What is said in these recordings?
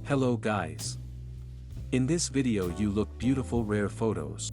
Hello guys. In this video you look beautiful rare photos.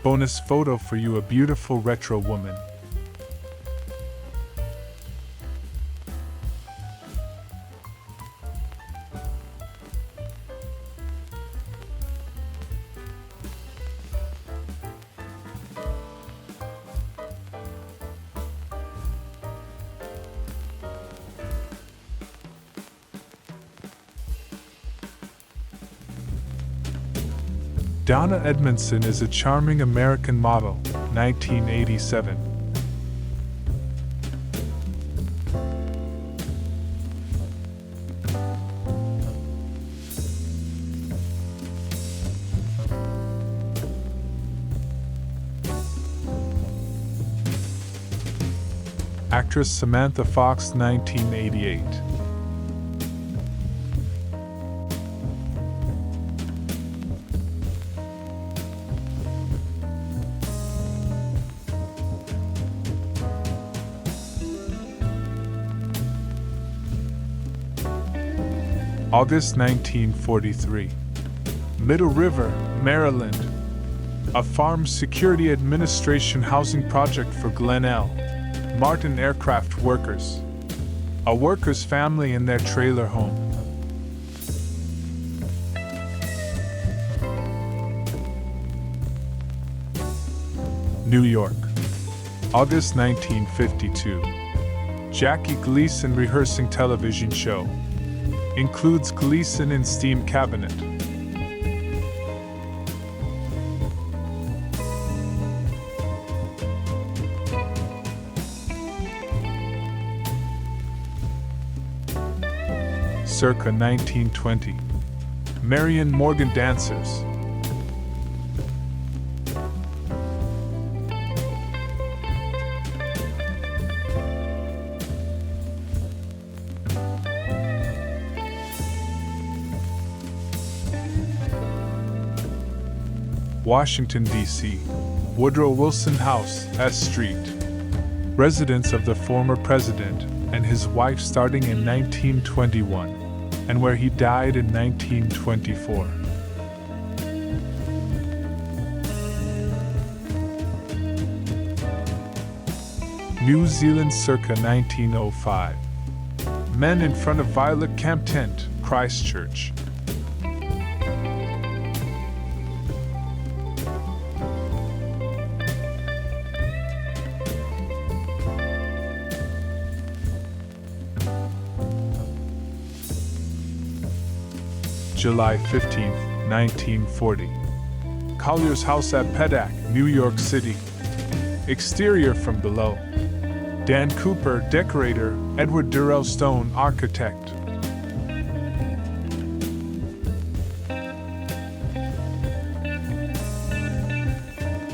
Bonus photo for you, a beautiful retro woman. Donna Edmondson is a charming American model, 1987. Actress Samantha Fox, 1988. August 1943. Middle River, Maryland. A Farm Security Administration housing project for Glen L. Martin aircraft workers. A worker's family in their trailer home. New York. August 1952. Jackie Gleason rehearsing television show. Includes Gleason in Steam Cabinet. Circa 1920. Marion Morgan dancers. Washington, D.C. Woodrow Wilson House, S Street. Residence of the former president and his wife starting in 1921, and where he died in 1924. New Zealand circa 1905. Men in front of Violet Camp tent, Christchurch. July 15, 1940. Collier's house at Pedak, New York City. Exterior from below. Dan Cooper, decorator, Edward Durrell Stone, architect.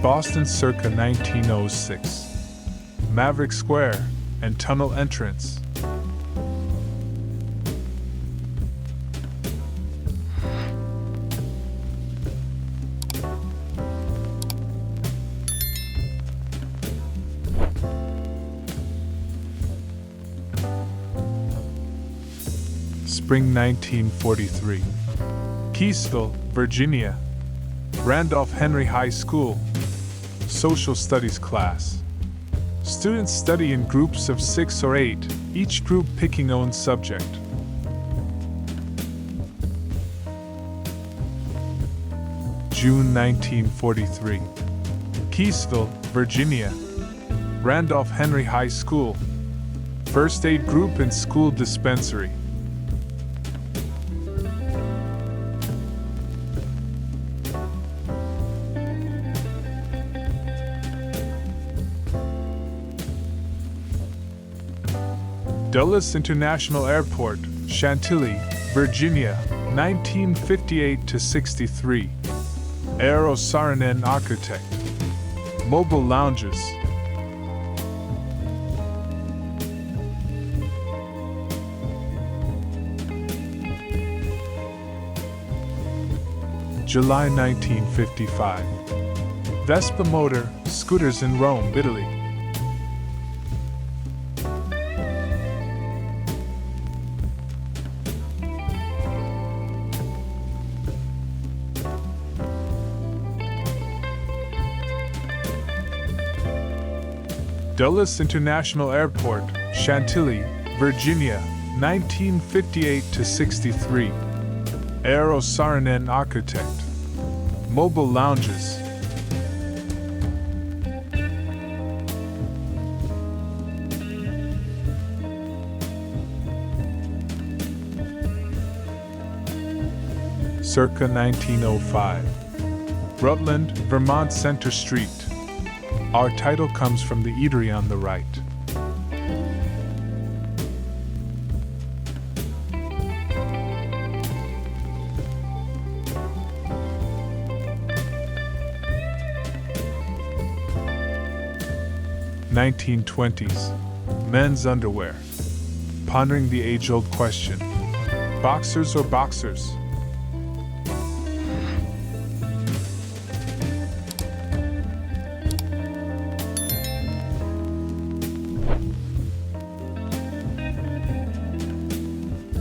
Boston circa 1906. Maverick Square and tunnel entrance. Spring 1943. Keysville, Virginia. Randolph Henry High School. Social Studies class. Students study in groups of 6 or 8, each group picking own subject. June 1943. Keysville, Virginia. Randolph Henry High School. First aid group and school dispensary. Dulles International Airport, Chantilly, Virginia, 1958-63. Eero Saarinen architect. Mobile lounges. July 1955. Vespa Motor, scooters in Rome, Italy. Dulles International Airport, Chantilly, Virginia, 1958-63. Eero Saarinen architect. Mobile lounges. Circa 1905. Rutland, Vermont Center Street. Our title comes from the eatery on the right. (1920s) Men's underwear. Pondering the age-old question: boxers or boxers?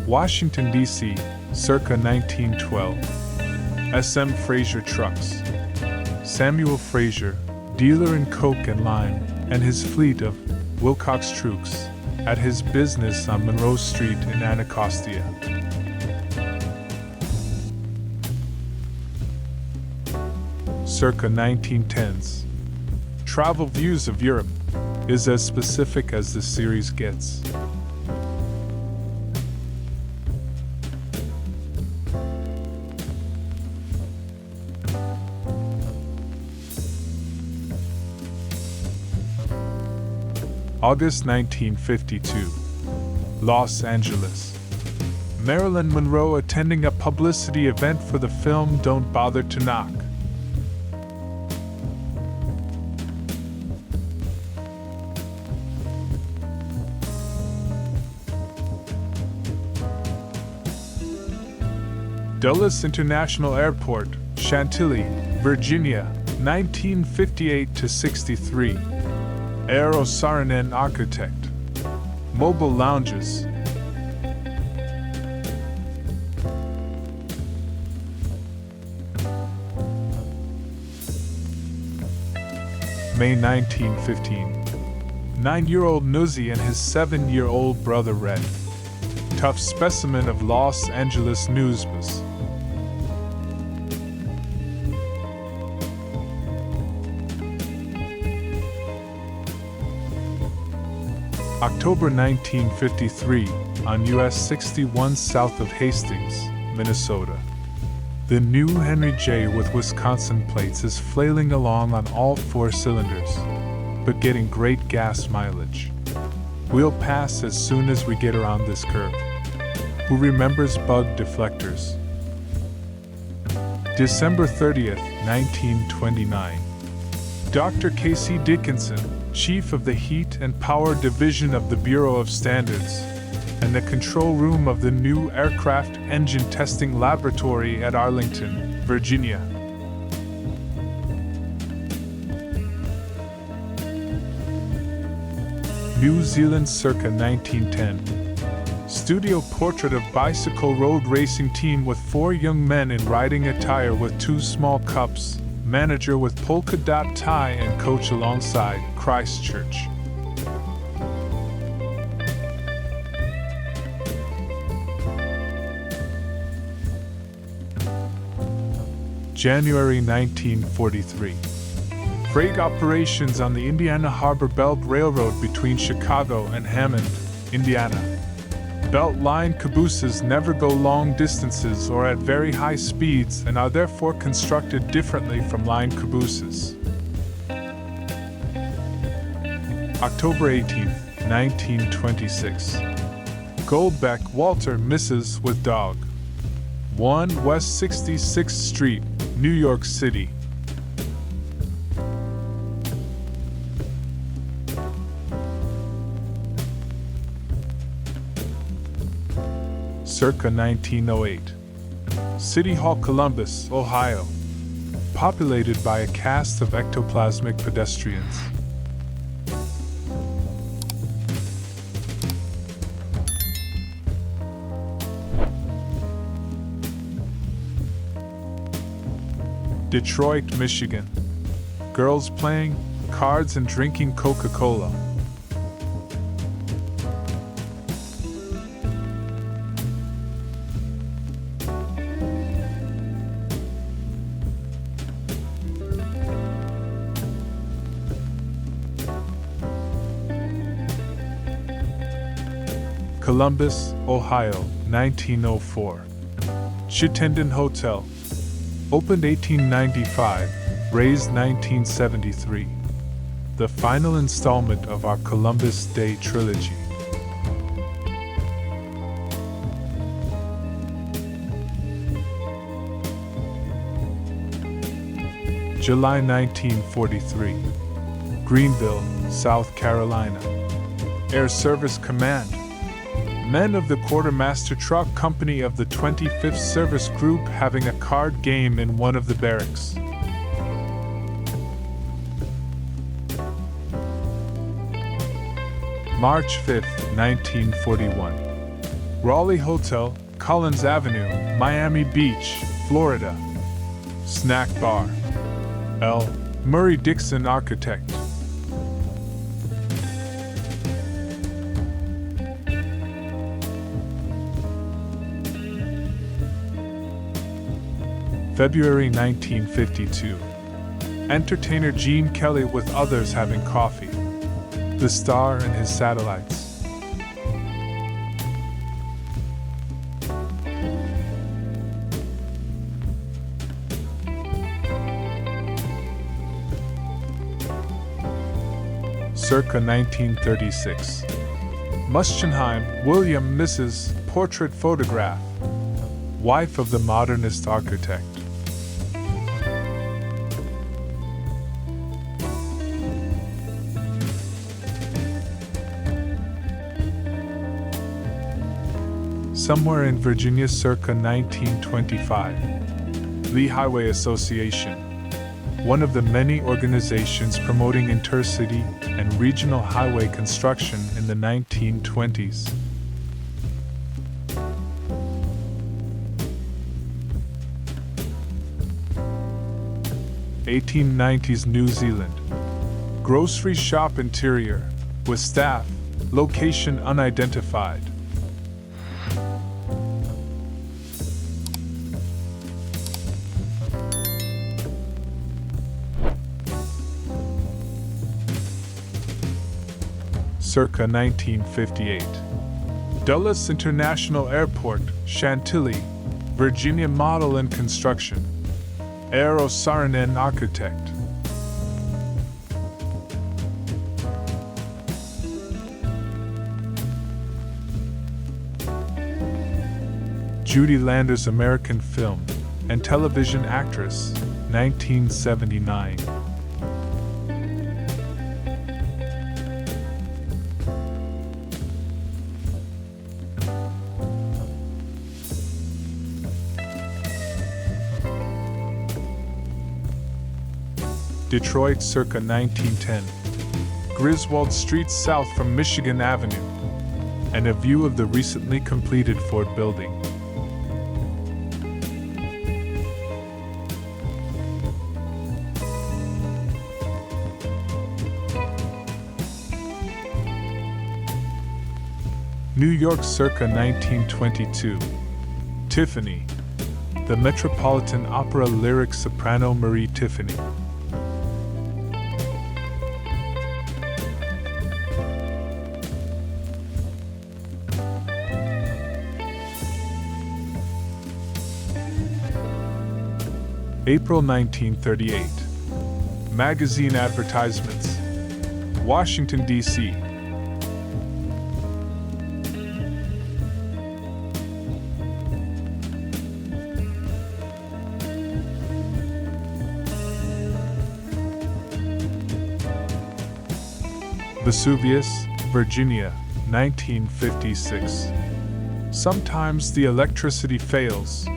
Washington, D.C., circa 1912. S.M. Fraser Trucks. Samuel Fraser, dealer in coke and lime, and his fleet of Wilcox Trooks at his business on Monroe Street in Anacostia. Circa 1910s. Travel Views of Europe is as specific as the series gets. August 1952. Los Angeles. Marilyn Monroe attending a publicity event for the film Don't Bother to Knock. Dulles International Airport, Chantilly, Virginia, 1958-63. Eero Saarinen architect. Mobile lounges. May 1915. 9-year-old Nuzzy and his 7-year-old brother Red. Tough specimen of Los Angeles newsbus. October 1953, on US 61 south of Hastings, Minnesota. The new Henry J with Wisconsin plates is flailing along on all 4 cylinders, but getting great gas mileage. We'll pass as soon as we get around this curve. Who remembers bug deflectors? December 30th, 1929. Dr. Casey Dickinson, Chief of the Heat and Power Division of the Bureau of Standards, and the control room of the new Aircraft Engine Testing Laboratory at Arlington, Virginia. New Zealand circa 1910. Studio portrait of bicycle road racing team with 4 young men in riding attire with 2 small cups, manager with polka dot tie and coach alongside, Christchurch. January 1943. Freight operations on the Indiana Harbor Belt Railroad between Chicago and Hammond, Indiana. Belt line cabooses never go long distances or at very high speeds and are therefore constructed differently from line cabooses. October 18, 1926. Goldbeck, Walter, Mrs. with dog. 1 West 66th Street, New York City. Circa 1908. City Hall, Columbus, Ohio. Populated by a cast of ectoplasmic pedestrians. Detroit, Michigan. Girls playing cards and drinking Coca-Cola. Columbus, Ohio, 1904. Chittenden Hotel. Opened 1895, raised 1973. The final installment of our Columbus Day trilogy. July 1943. Greenville, South Carolina. Air Service Command. Men of the Quartermaster Truck Company of the 25th Service Group having a card game in one of the barracks. March 5, 1941. Raleigh Hotel, Collins Avenue, Miami Beach, Florida. Snack Bar. L. Murray Dixon Architect. February 1952. Entertainer Gene Kelly with others having coffee. The Star and His Satellites. Circa 1936. Muschenheim, William, Mrs. Portrait photograph. Wife of the modernist architect. Somewhere in Virginia circa 1925. Lee Highway Association. One of the many organizations promoting intercity and regional highway construction in the 1920s. (1890s) New Zealand. Grocery shop interior, with staff, location unidentified. Circa 1958. Dulles International Airport, Chantilly, Virginia. Model and construction. Eero Saarinen architect. Judy Landers, American film and television actress, 1979. Detroit circa 1910. Griswold Street south from Michigan Avenue, and a view of the recently completed Ford building. New York circa 1922. Tiffany. The Metropolitan Opera lyric soprano Marie Tiffany. April 1938. Magazine advertisements. Washington, D.C. Vesuvius, Virginia, 1956. Sometimes the electricity fails.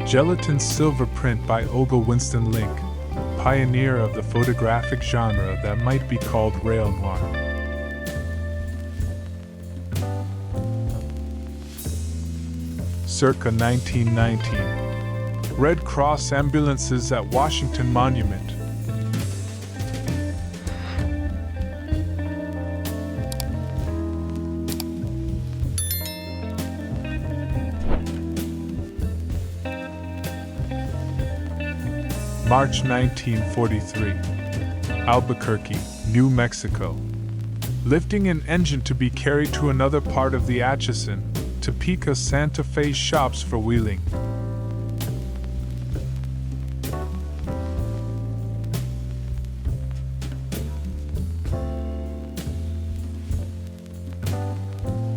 Gelatin silver print by Ogle Winston Link, pioneer of the photographic genre that might be called rail noir. Circa 1919. Red Cross ambulances at Washington Monument. March 1943. Albuquerque, New Mexico. lifting an engine to be carried to another part of the Atchison, Topeka Santa Fe shops for wheeling.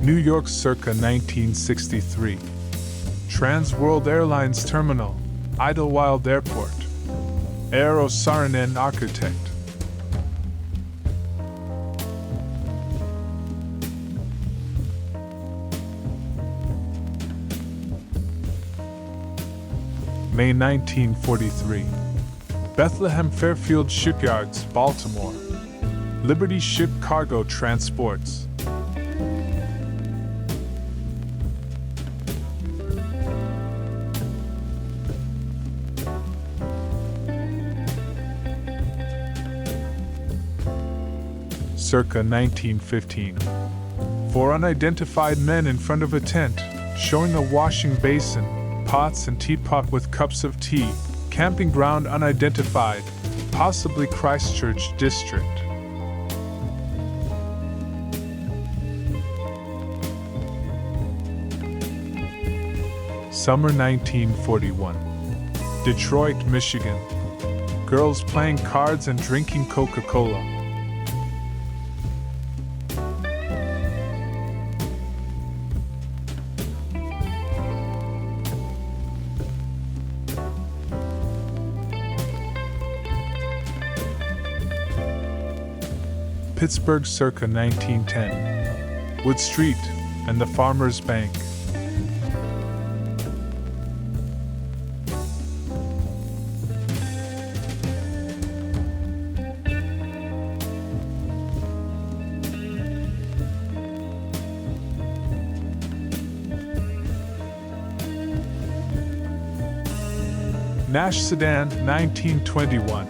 New York circa 1963. Trans World Airlines Terminal, Idlewild Airport. Eero Saarinen architect. May 1943. Bethlehem Fairfield Shipyards, Baltimore. Liberty Ship Cargo Transports. Circa 1915. 4 unidentified men in front of a tent, showing a washing basin, pots and teapot with cups of tea, camping ground unidentified, possibly Christchurch district. Summer 1941. Detroit, Michigan. Girls playing cards and drinking Coca-Cola. Pittsburgh circa 1910. Wood Street and the Farmers Bank. Nash Sedan 1921.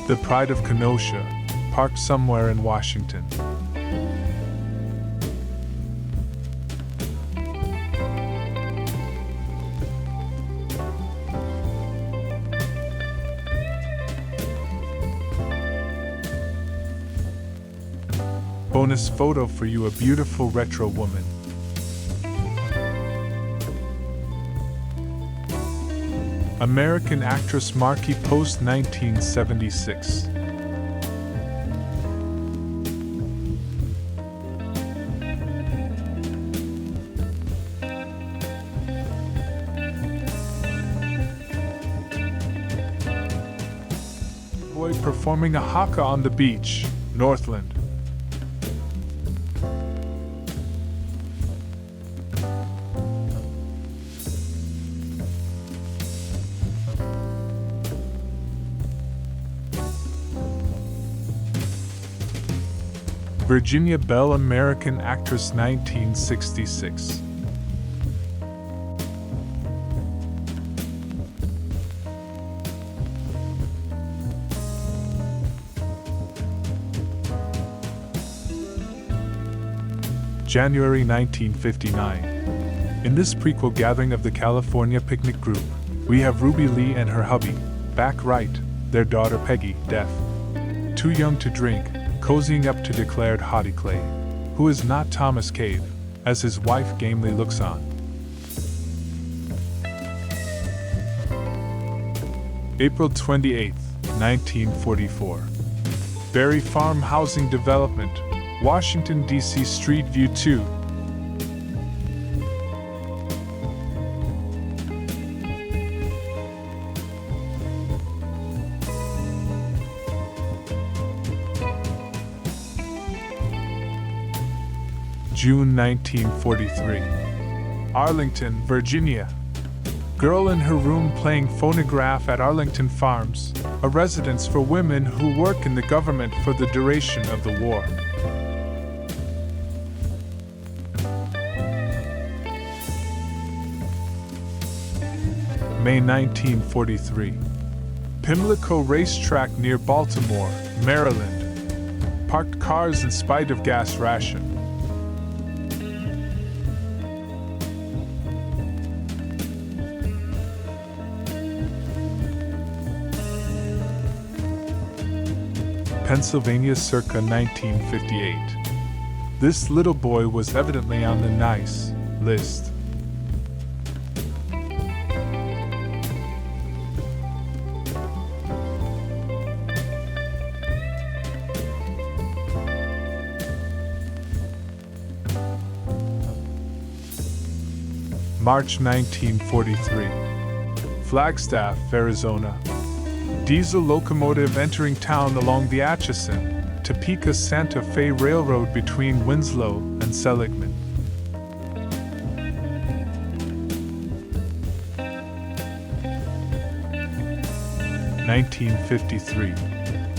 The Pride of Kenosha, parked somewhere in Washington. Bonus photo for you, a beautiful retro woman. American actress Markie Post 1976. Boy performing a haka on the beach, Northland. Virginia Bell, American actress 1966. January 1959. In this prequel gathering of the California Picnic Group, we have Ruby Lee and her hubby, back right, their daughter Peggy, deaf. Too young to drink, cozying up to declared hottie Clay, who is not Thomas Cave, as his wife gamely looks on. April 28, 1944. Berry Farm Housing Development, Washington, D.C. Street View 2. June 1943. Arlington, Virginia. Girl in her room playing phonograph at Arlington Farms, a residence for women who work in the government for the duration of the war. May 1943. Pimlico Racetrack near Baltimore, Maryland. Parked cars in spite of gas ration. Pennsylvania circa 1958. This little boy was evidently on the nice list. March 1943. Flagstaff, Arizona. Diesel locomotive entering town along the Atchison, Topeka Santa Fe Railroad between Winslow and Seligman. (1953)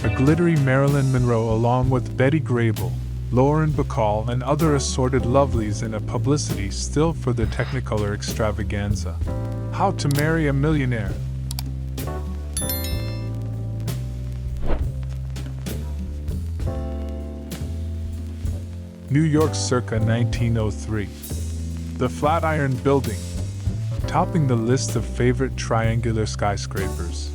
A glittery Marilyn Monroe along with Betty Grable, Lauren Bacall and other assorted lovelies in a publicity still for the Technicolor extravaganza. How to Marry a Millionaire. New York circa 1903. The Flatiron Building, topping the list of favorite triangular skyscrapers.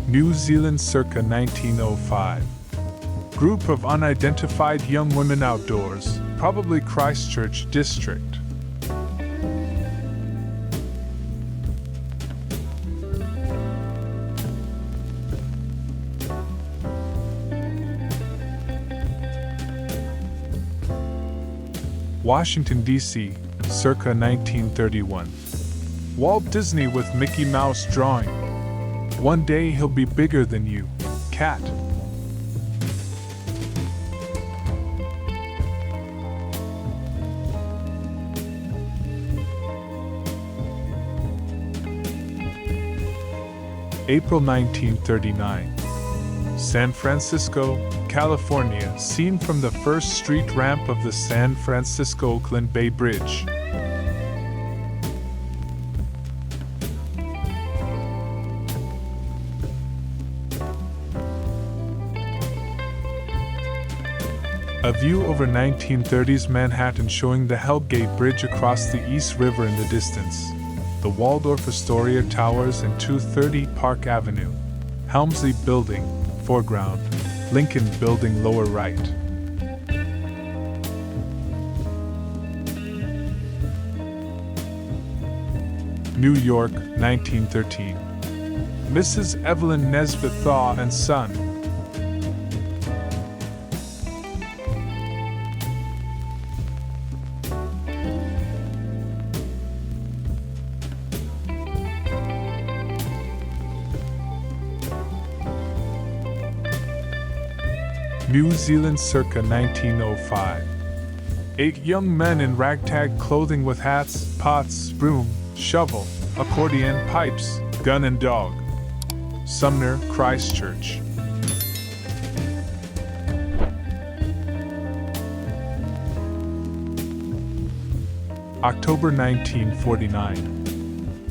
New Zealand circa 1905. Group of unidentified young women outdoors, probably Christchurch district. Washington, D.C., circa 1931. Walt Disney with Mickey Mouse drawing. One day he'll be bigger than you, cat. April 1939. San Francisco, California, seen from the first street ramp of the San Francisco-Oakland Bay Bridge. A view over 1930s Manhattan showing the Hellgate Bridge across the East River in the distance, the Waldorf Astoria Towers and 230 Park Avenue, Helmsley Building, foreground, Lincoln Building lower right. New York, 1913. Mrs. Evelyn Nesbit Thaw and Son. New Zealand circa 1905. 8 young men in ragtag clothing with hats, pots, broom, shovel, accordion, pipes, gun and dog. Sumner, Christchurch. October 1949.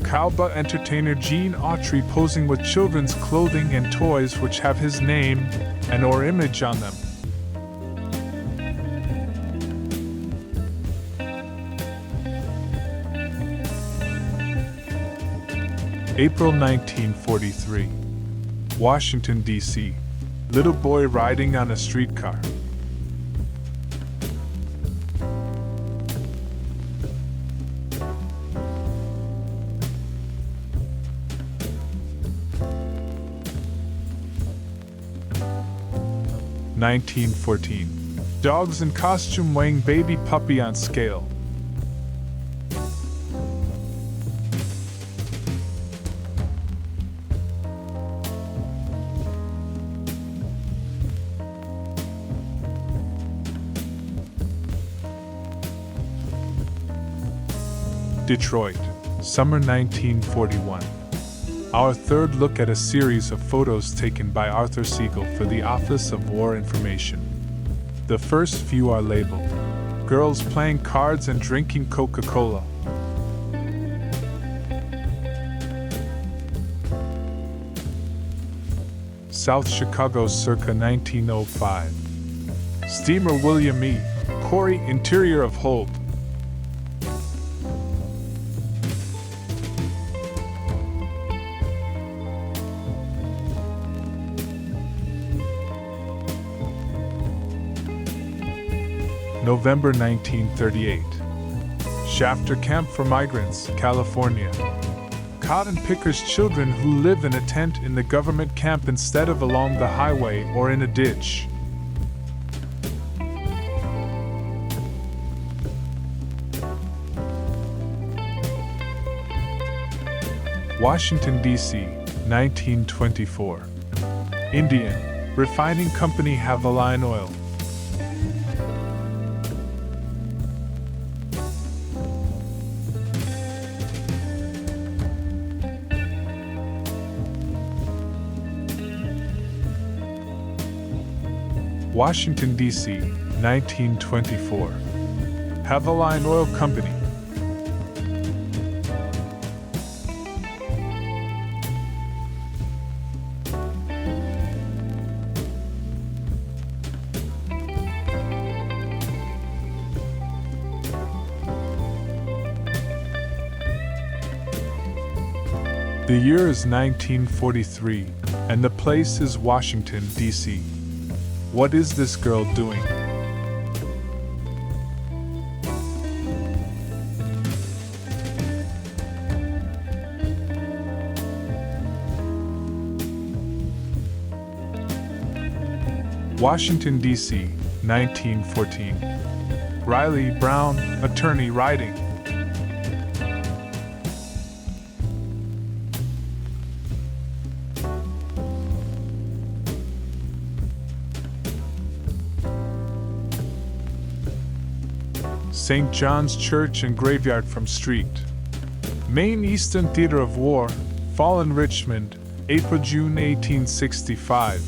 Cowba entertainer Gene Autry posing with children's clothing and toys which have his name and or image on them. April 1943. Washington, D.C. Little boy riding on a streetcar. (1914). Dogs in costume weighing baby puppy on scale. Detroit, summer 1941. Our third look at a series of photos taken by Arthur Siegel for the Office of War Information. The first few are labeled Girls Playing Cards and Drinking Coca-Cola. South Chicago circa 1905. Steamer William E. Corey, interior of hold. November 1938. Shafter Camp for Migrants, California. Cotton pickers' children who live in a tent in the government camp instead of along the highway or in a ditch. Washington, D.C., 1924. Indian Refining Company Haveline Oil. Washington, D.C., 1924. Haveline Oil Company. The year is 1943, and the place is Washington, D.C. What is this girl doing? Washington, D.C., 1914. Riley Brown, attorney, writing. St. John's Church and Graveyard from Street. Main Eastern Theater of War, Fallen Richmond, April-June 1865.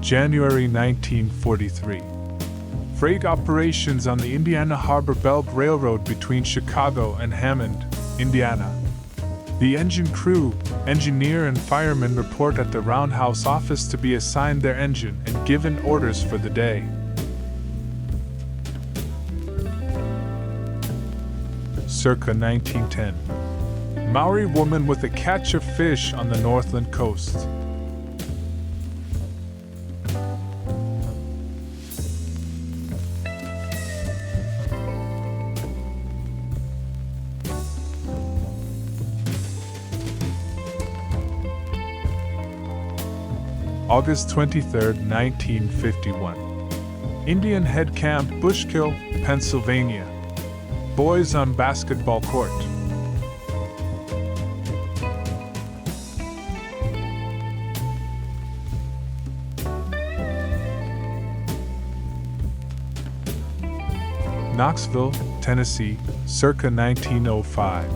January 1943. Freight operations on the Indiana Harbor Belt Railroad between Chicago and Hammond, Indiana. The engine crew, engineer and firemen report at the roundhouse office to be assigned their engine and given orders for the day. Circa 1910. Maori woman with a catch of fish on the Northland coast. August 23, 1951. Indian Head Camp, Bushkill, Pennsylvania. Boys on basketball court. Knoxville, Tennessee, circa 1905.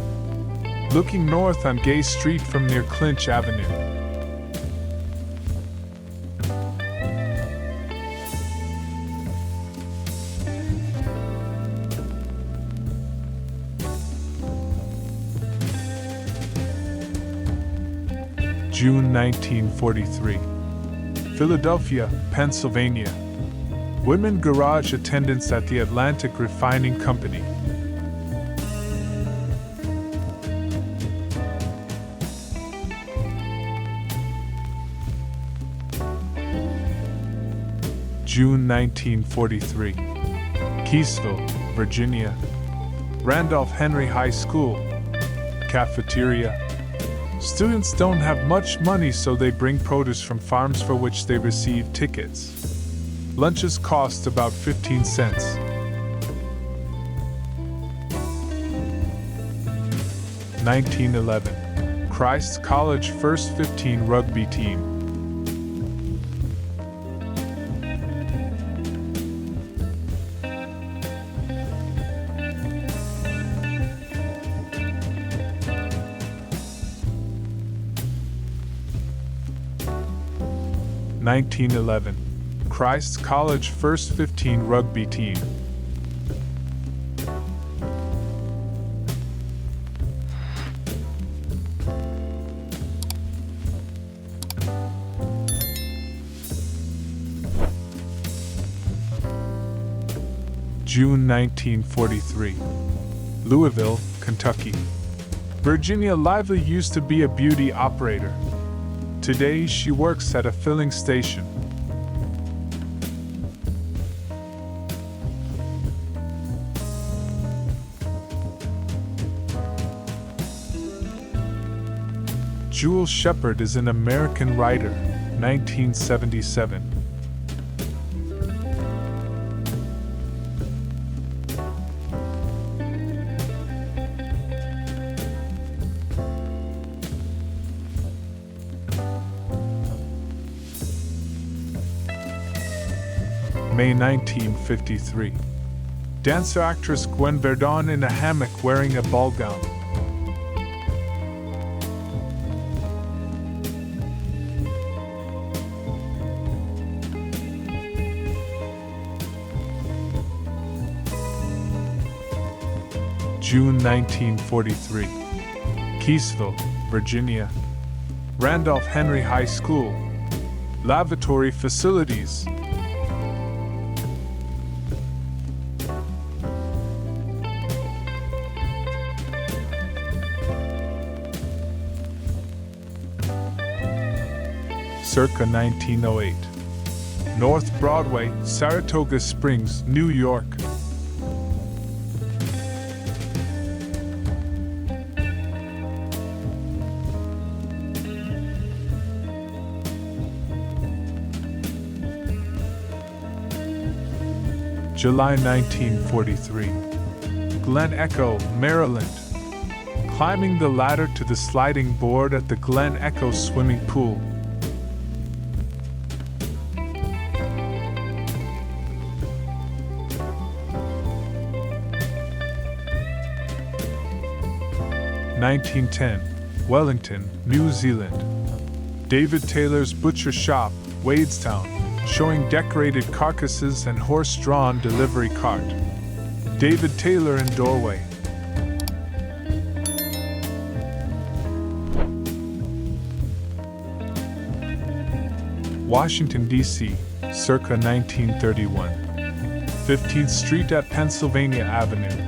Looking north on Gay Street from near Clinch Avenue. June 1943. Philadelphia, Pennsylvania. Women garage attendants at the Atlantic Refining Company. June 1943. Keysville, Virginia. Randolph Henry High School. Cafeteria. Students don't have much money, so they bring produce from farms for which they receive tickets. Lunches cost about 15 cents. (1911) Christ College First 15 Rugby Team. (1911) Christ College First 15 Rugby Team. June 1943. Louisville, Kentucky. Virginia Lively used to be a beauty operator. Today she works at a filling station. Jules Shepard is an American writer, 1977. May 1953. Dancer-actress Gwen Verdon in a hammock wearing a ball gown. June 1943. Keysville, Virginia. Randolph Henry High School. Lavatory facilities. Circa 1908. North Broadway, Saratoga Springs, New York. July 1943. Glen Echo, Maryland. Climbing the ladder to the sliding board at the Glen Echo swimming pool. (1910) Wellington, New Zealand. David Taylor's butcher shop, Wadestown, showing decorated carcasses and horse-drawn delivery cart. David Taylor in doorway. Washington, D.C., circa 1931. 15th Street at Pennsylvania Avenue.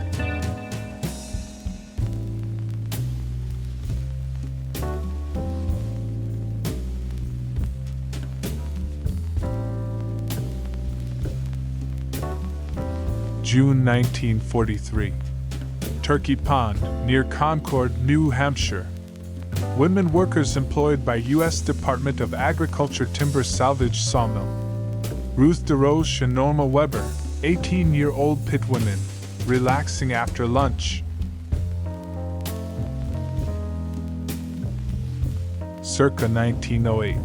June 1943. Turkey Pond, near Concord, New Hampshire. Women workers employed by U.S. Department of Agriculture timber salvage sawmill. Ruth DeRoche and Norma Weber, 18-year-old pit women, relaxing after lunch. Circa 1908.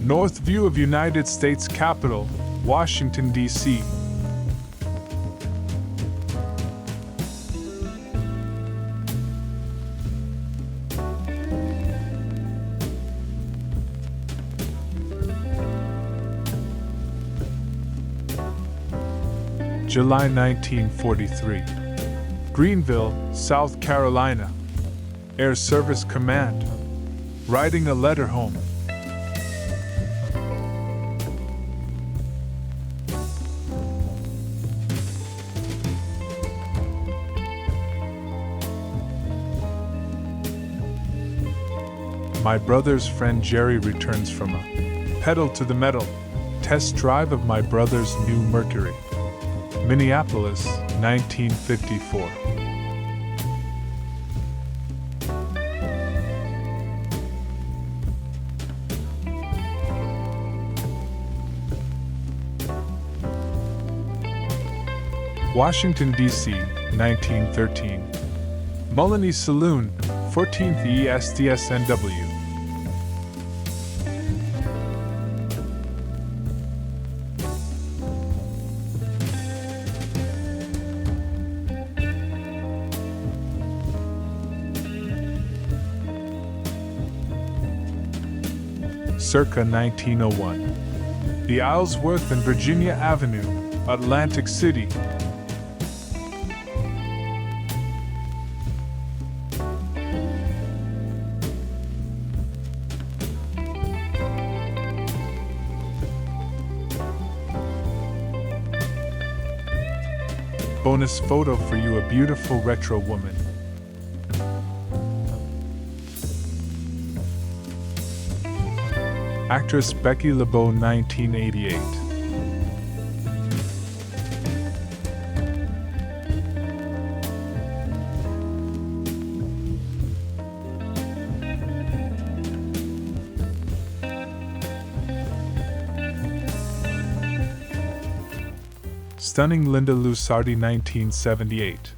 North view of United States Capitol, Washington, D.C. July 1943. Greenville, South Carolina. Air Service Command. Writing a letter home. My brother's friend Jerry returns from a pedal to the metal test drive of my brother's new Mercury. Minneapolis, 1954. Washington, D.C., 1913. Mullany Saloon, 14th ESDSNW. Circa 1901. The Islesworth and Virginia Avenue, Atlantic City. Bonus photo for you, a beautiful retro woman. Actress Becky LeBeau, 1988. Stunning Linda Lusardi, 1978.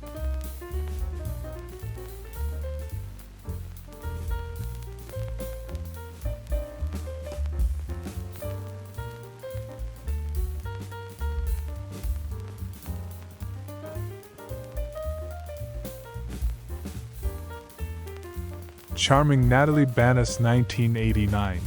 Charming Natalie Banas, 1989.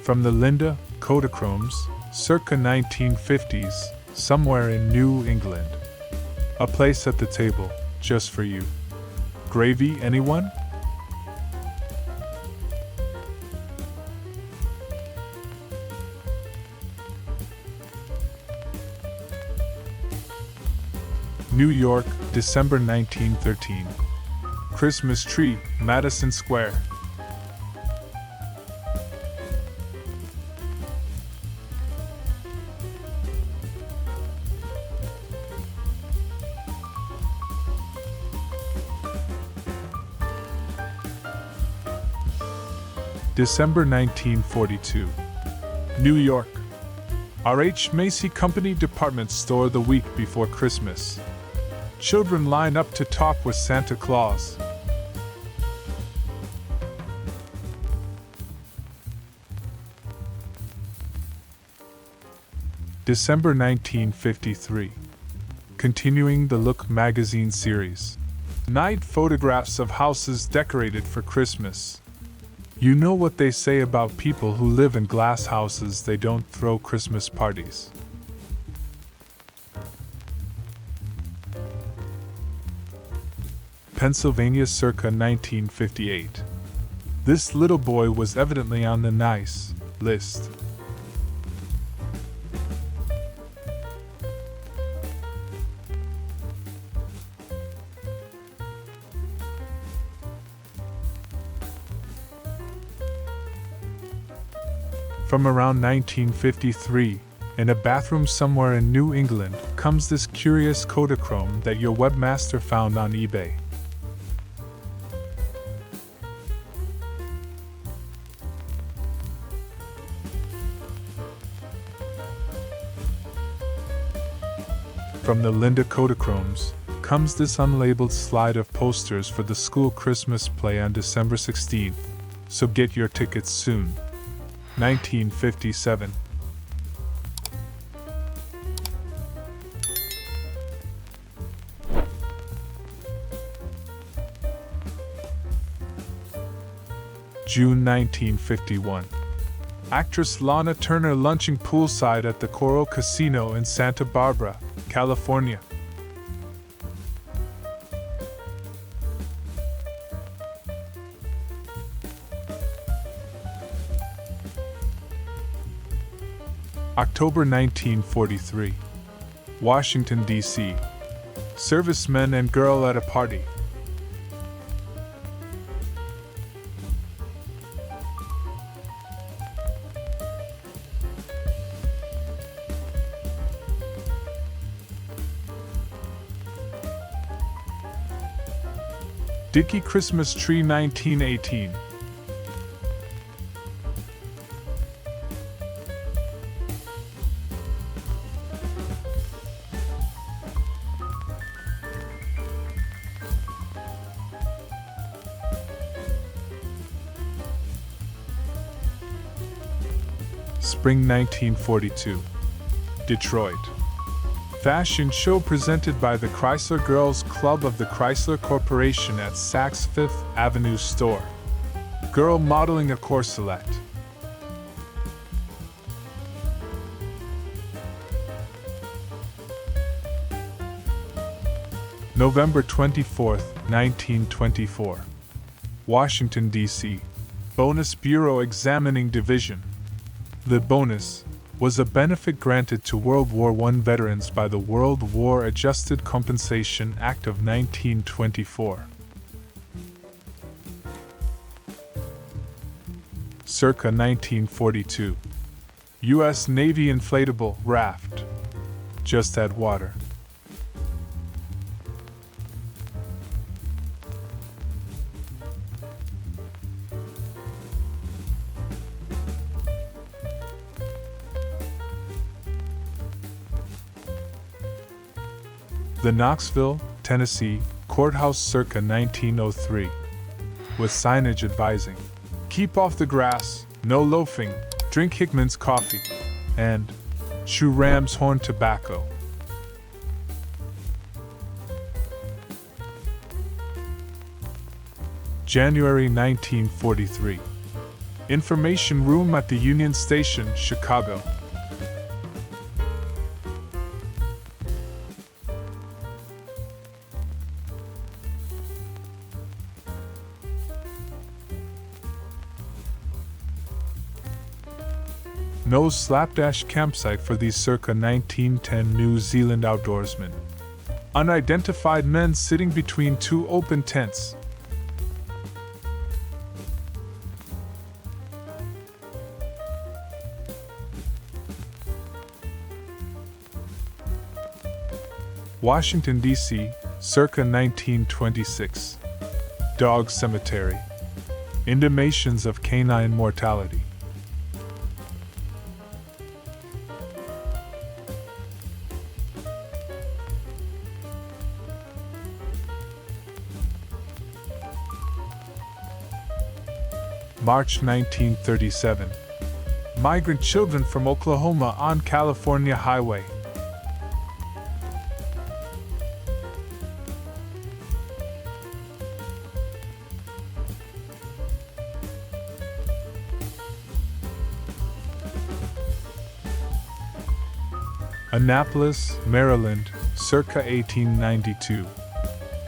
From the Linda Kodachromes, circa 1950s, somewhere in New England. A place at the table, just for you. Gravy, anyone? New York, December 1913. Christmas tree, Madison Square. December 1942. New York. R.H. Macy Company Department Store the week before Christmas. Children line up to talk with Santa Claus. December 1953. Continuing the Look magazine series. Night photographs of houses decorated for Christmas. You know what they say about people who live in glass houses, they don't throw Christmas parties. Pennsylvania, circa 1958. This little boy was evidently on the nice list. From around 1953, in a bathroom somewhere in New England, comes this curious Kodachrome that your webmaster found on eBay. From the Linda Kodachromes comes this unlabeled slide of posters for the school Christmas play on December 16th, so get your tickets soon. 1957. June 1951. Actress Lana Turner lunching poolside at the Coral Casino in Santa Barbara, California. October 1943. Washington, D.C. Servicemen and girl at a party. Dickey Christmas Tree, 1918. Spring 1942. Detroit. Fashion show presented by the Chrysler Girls Club of the Chrysler Corporation at Saks Fifth Avenue store. Girl modeling a corselet. November 24, 1924. Washington, D.C. Bonus Bureau Examining Division. The bonus was a benefit granted to World War I veterans by the World War Adjusted Compensation Act of 1924. Circa 1942. U.S. Navy inflatable raft. Just add water. The Knoxville, Tennessee, courthouse circa 1903, with signage advising, "Keep off the grass, no loafing, drink Hickman's coffee," and "Chew ram's horn tobacco." January 1943. Information room at the Union Station, Chicago. No slapdash campsite for these circa 1910 New Zealand outdoorsmen. Unidentified men sitting between two open tents. Washington, D.C., circa 1926. Dog cemetery. Intimations of canine mortality. March 1937. Migrant children from Oklahoma on California highway. Annapolis, Maryland, circa 1892.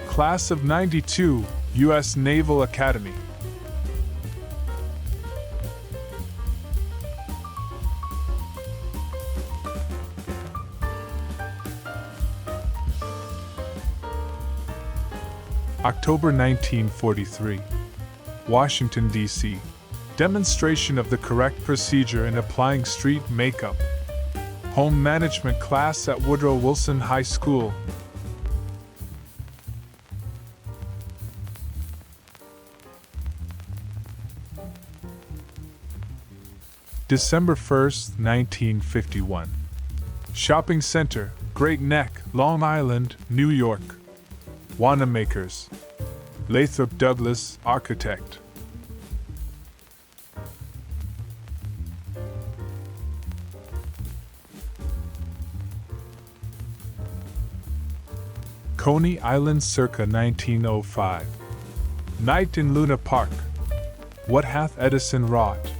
Class of 92, U.S. Naval Academy. October 1943. Washington, D.C. Demonstration of the correct procedure in applying street makeup. Home management class at Woodrow Wilson High School. December 1st, 1951. Shopping Center, Great Neck, Long Island, New York. Wanamakers. Lathrop Douglas, architect. Coney Island circa 1905. Night in Luna Park. What hath Edison wrought?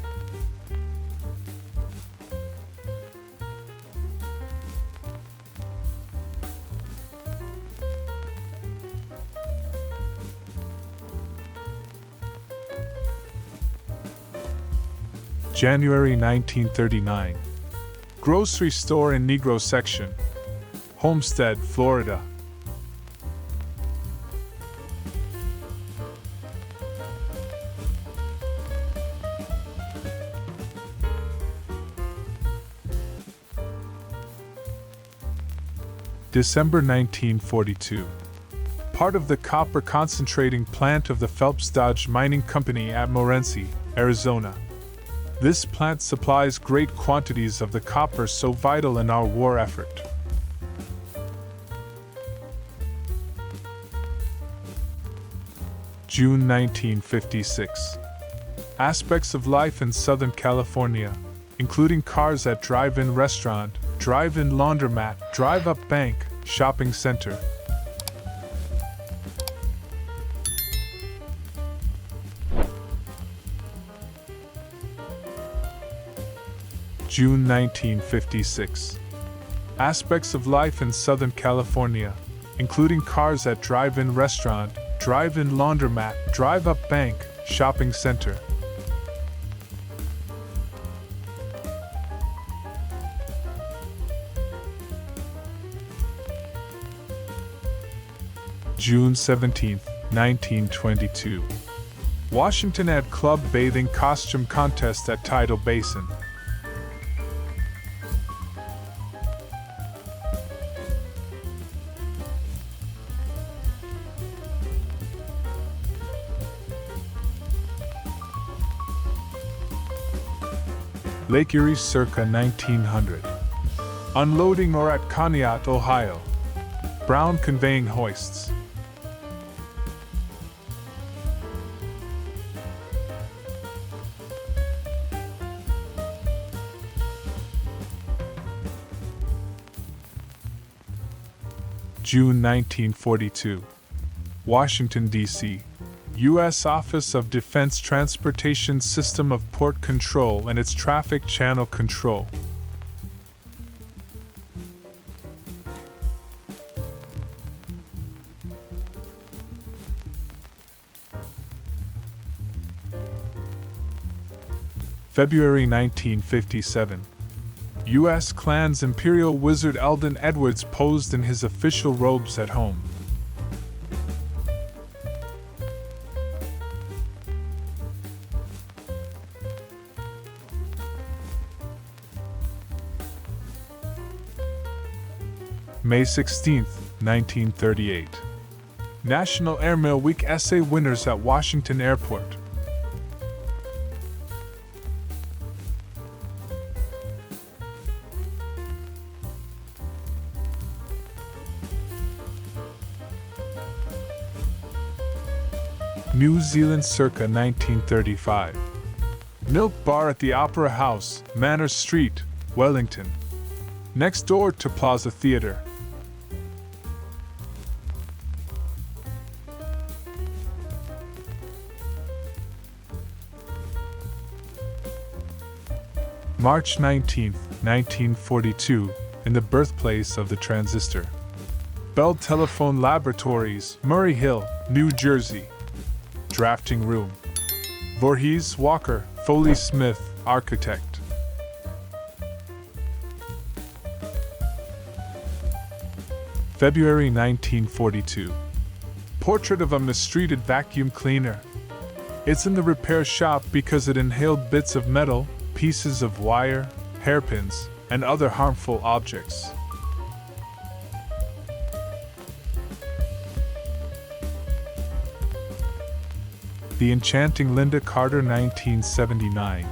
January 1939. Grocery store in Negro section. Homestead, Florida. December 1942. Part of the copper concentrating plant of the Phelps Dodge Mining Company at Morenci, Arizona. This plant supplies great quantities of the copper so vital in our war effort. June 1956. Aspects of life in Southern California, including cars at drive-in restaurant, drive-in laundromat, drive-up bank, shopping center. June 1956. Aspects of life in Southern California, including cars at drive-in restaurant, drive-in laundromat, drive-up bank, shopping center. June 17, 1922. Washington had club bathing costume contest at Tidal Basin. Lake Erie circa 1900. Unloading ore at Conneaut, Ohio. Brown conveying hoists. June 1942. Washington, D.C. U.S. Office of Defense Transportation System of Port Control and its Traffic Channel Control. February 1957. U.S. Klan's Imperial Wizard Eldon Edwards posed in his official robes at home. May 16, 1938. National Airmail Week essay winners at Washington Airport. New Zealand circa 1935. Milk bar at the Opera House, Manor Street, Wellington. Next door to Plaza Theatre. March 19, 1942, in the birthplace of the transistor. Bell Telephone Laboratories, Murray Hill, New Jersey. Drafting room. Voorhees, Walker, Foley Smith, architect. February 1942. Portrait of a mistreated vacuum cleaner. It's in the repair shop because it inhaled bits of metal, pieces of wire, hairpins, and other harmful objects. The Enchanting Linda Carter, 1979.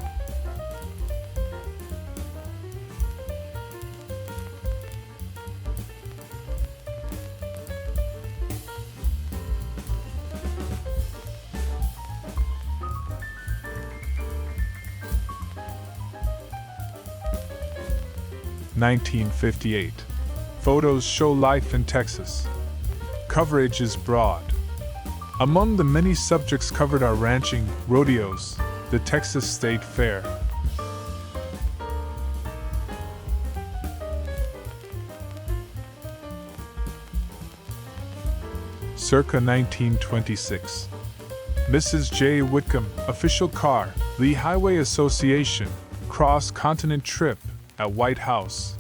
(1958). Photos show life in Texas. Coverage is broad. Among the many subjects covered are ranching, rodeos, the Texas State Fair. Circa 1926. Mrs. J. Whitcomb, official car, Lee Highway Association, cross-continent trip, at White House.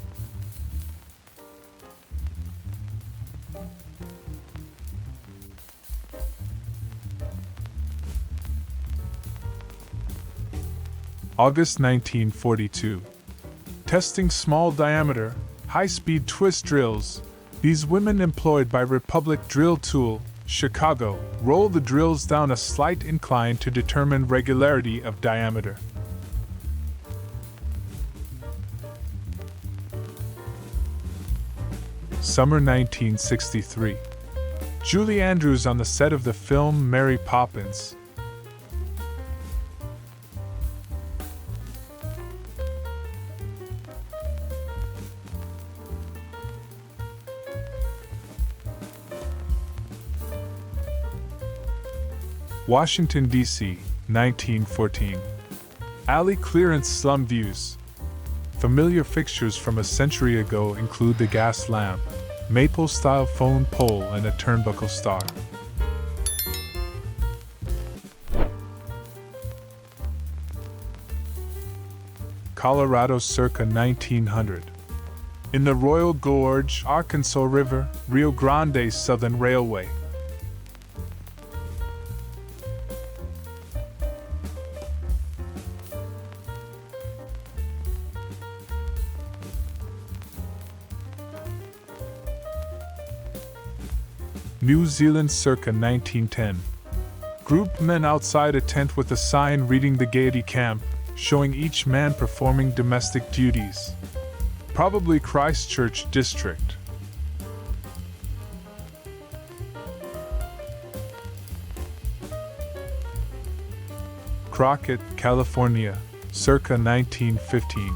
August 1942. Testing small diameter, high-speed twist drills. These women employed by Republic Drill Tool, Chicago, roll the drills down a slight incline to determine regularity of diameter. Summer 1963. Julie Andrews on the set of the film Mary Poppins. Washington, D.C., 1914. Alley clearance slum views. Familiar fixtures from a century ago include the gas lamp, maple-style phone pole and a turnbuckle star. Colorado circa 1900. In the Royal Gorge, Arkansas River, Rio Grande Southern Railway. New Zealand circa 1910. Grouped men outside a tent with a sign reading the Gaiety Camp, showing each man performing domestic duties. Probably Christchurch district. Crockett, California, circa 1915.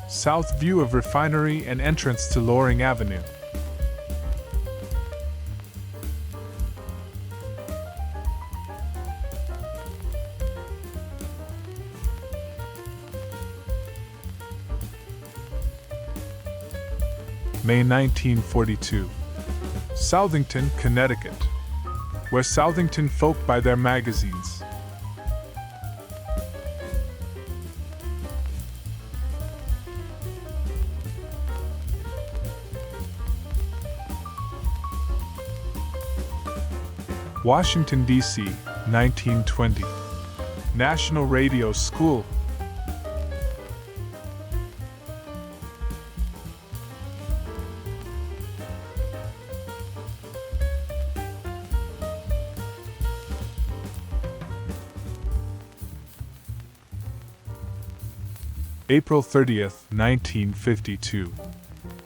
South view of refinery and entrance to Loring Avenue. May 1942. Southington, Connecticut, where Southington folk buy their magazines. Washington, D.C., 1920. National Radio School. April 30th, 1952.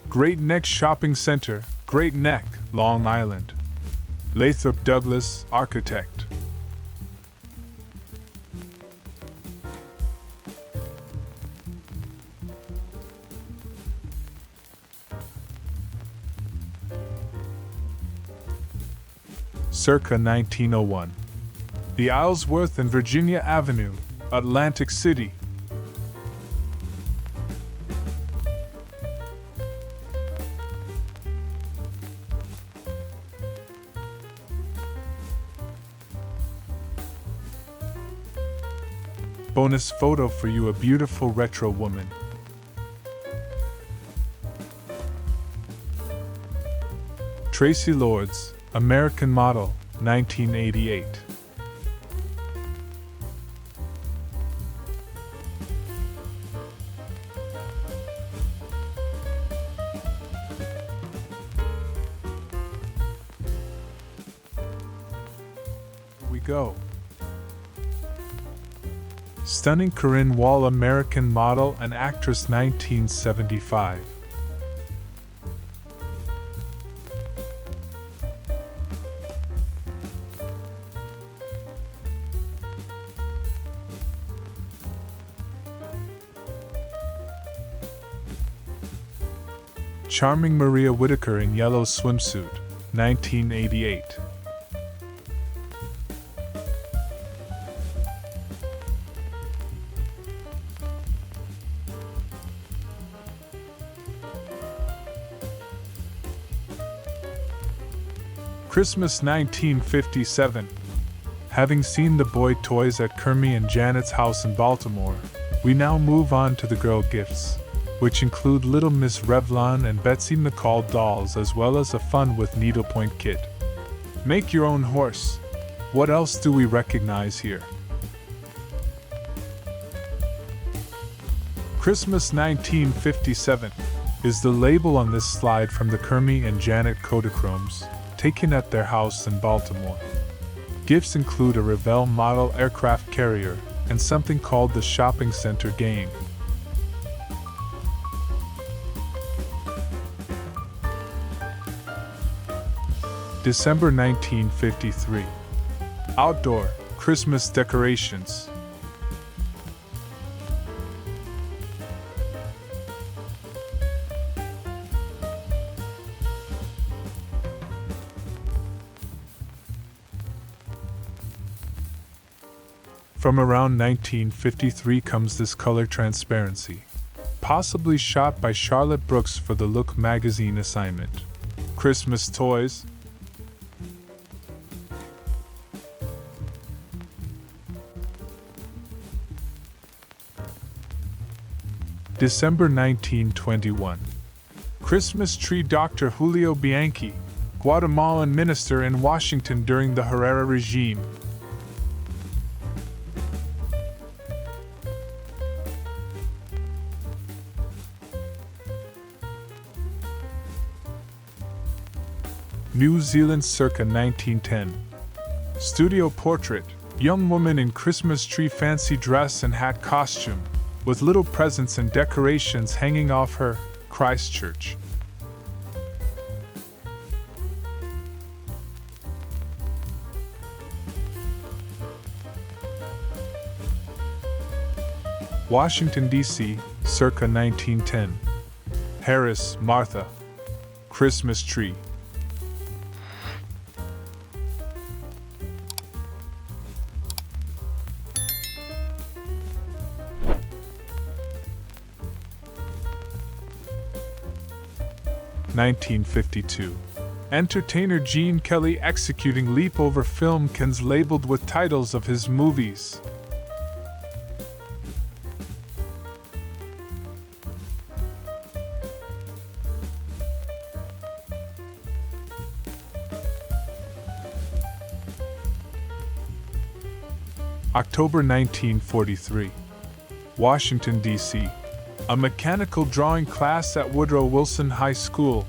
Great Neck Shopping Center, Great Neck, Long Island. Lathrop Douglas, architect. Circa 1901. The Islesworth and Virginia Avenue, Atlantic City. Bonus photo for you, a beautiful retro woman. Tracy Lords, American model, 1988. Here we go. Stunning Corinne Wall, American model and actress, 1975. Charming Maria Whitaker in yellow swimsuit, 1988. Christmas 1957. Having seen the boy toys at Kermie and Janet's house in Baltimore, we now move on to the girl gifts, which include Little Miss Revlon and Betsy McCall dolls, as well as a fun with needlepoint kit. Make your own horse. What else do we recognize here? Christmas 1957 is the label on this slide from the Kermie and Janet Kodachromes, taken at their house in Baltimore. Gifts include a Revell model aircraft carrier and something called the shopping center game. December 1953. Outdoor Christmas decorations. From around 1953 comes this color transparency, possibly shot by Charlotte Brooks for the Look magazine assignment. Christmas toys. December 1921. Christmas tree. Dr. Julio Bianchi, Guatemalan minister in Washington during the Herrera regime. New Zealand circa 1910. Studio portrait, young woman in Christmas tree fancy dress and hat costume, with little presents and decorations hanging off her, Christchurch. Washington, D.C., circa 1910. Harris, Martha. Christmas tree. (1952). Entertainer Gene Kelly executing leap over film cans labeled with titles of his movies. October 1943. Washington, D.C. A mechanical drawing class at Woodrow Wilson High School.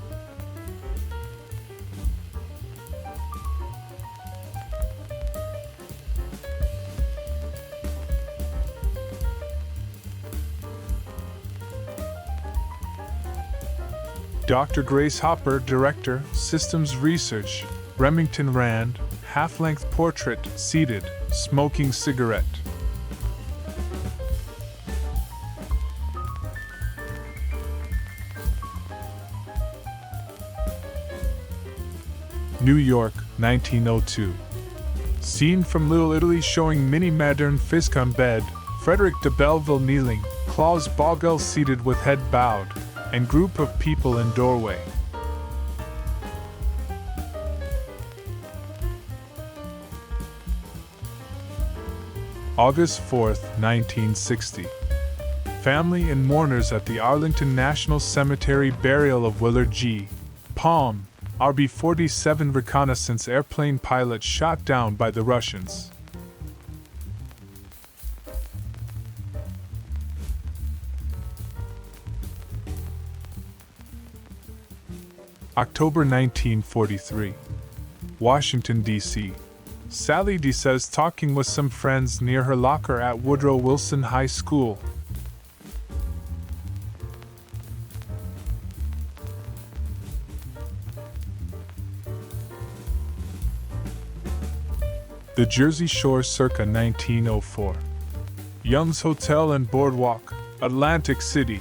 Dr. Grace Hopper, Director, Systems Research, Remington Rand, half-length portrait, seated, smoking cigarette. New York, 1902. Scene from Little Italy showing Minnie Maddern Fisk on bed, Frederick de Belleville kneeling, Claus Bogel seated with head bowed, and group of people in doorway. August 4th, 1960. Family and mourners at the Arlington National Cemetery burial of Willard G. Palm, RB-47 reconnaissance airplane pilot shot down by the Russians. October 1943. Washington, D.C. Sally D says talking with some friends near her locker at Woodrow Wilson High School. The Jersey Shore circa 1904. Young's Hotel and Boardwalk, Atlantic City.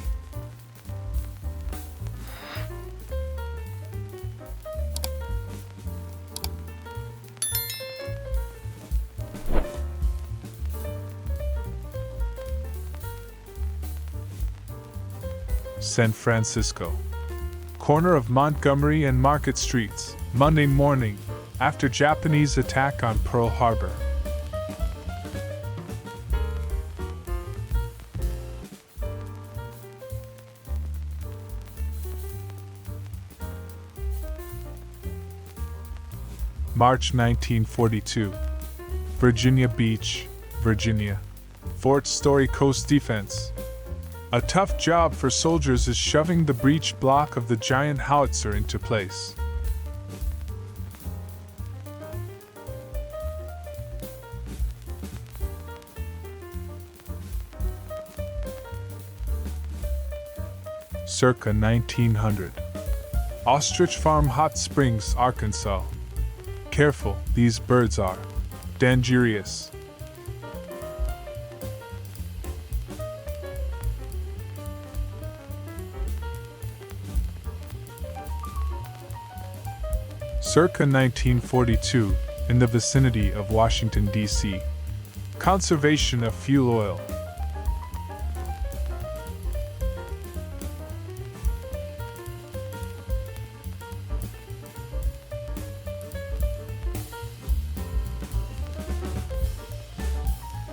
San Francisco. Corner of Montgomery and Market Streets, Monday morning, after Japanese attack on Pearl Harbor. March 1942. Virginia Beach, Virginia. Fort Story Coast Defense. A tough job for soldiers is shoving the breech block of the giant howitzer into place. Circa 1900. Ostrich Farm, Hot Springs, Arkansas. Careful, these birds are dangerous. Circa 1942, in the vicinity of Washington, D.C. Conservation of fuel oil.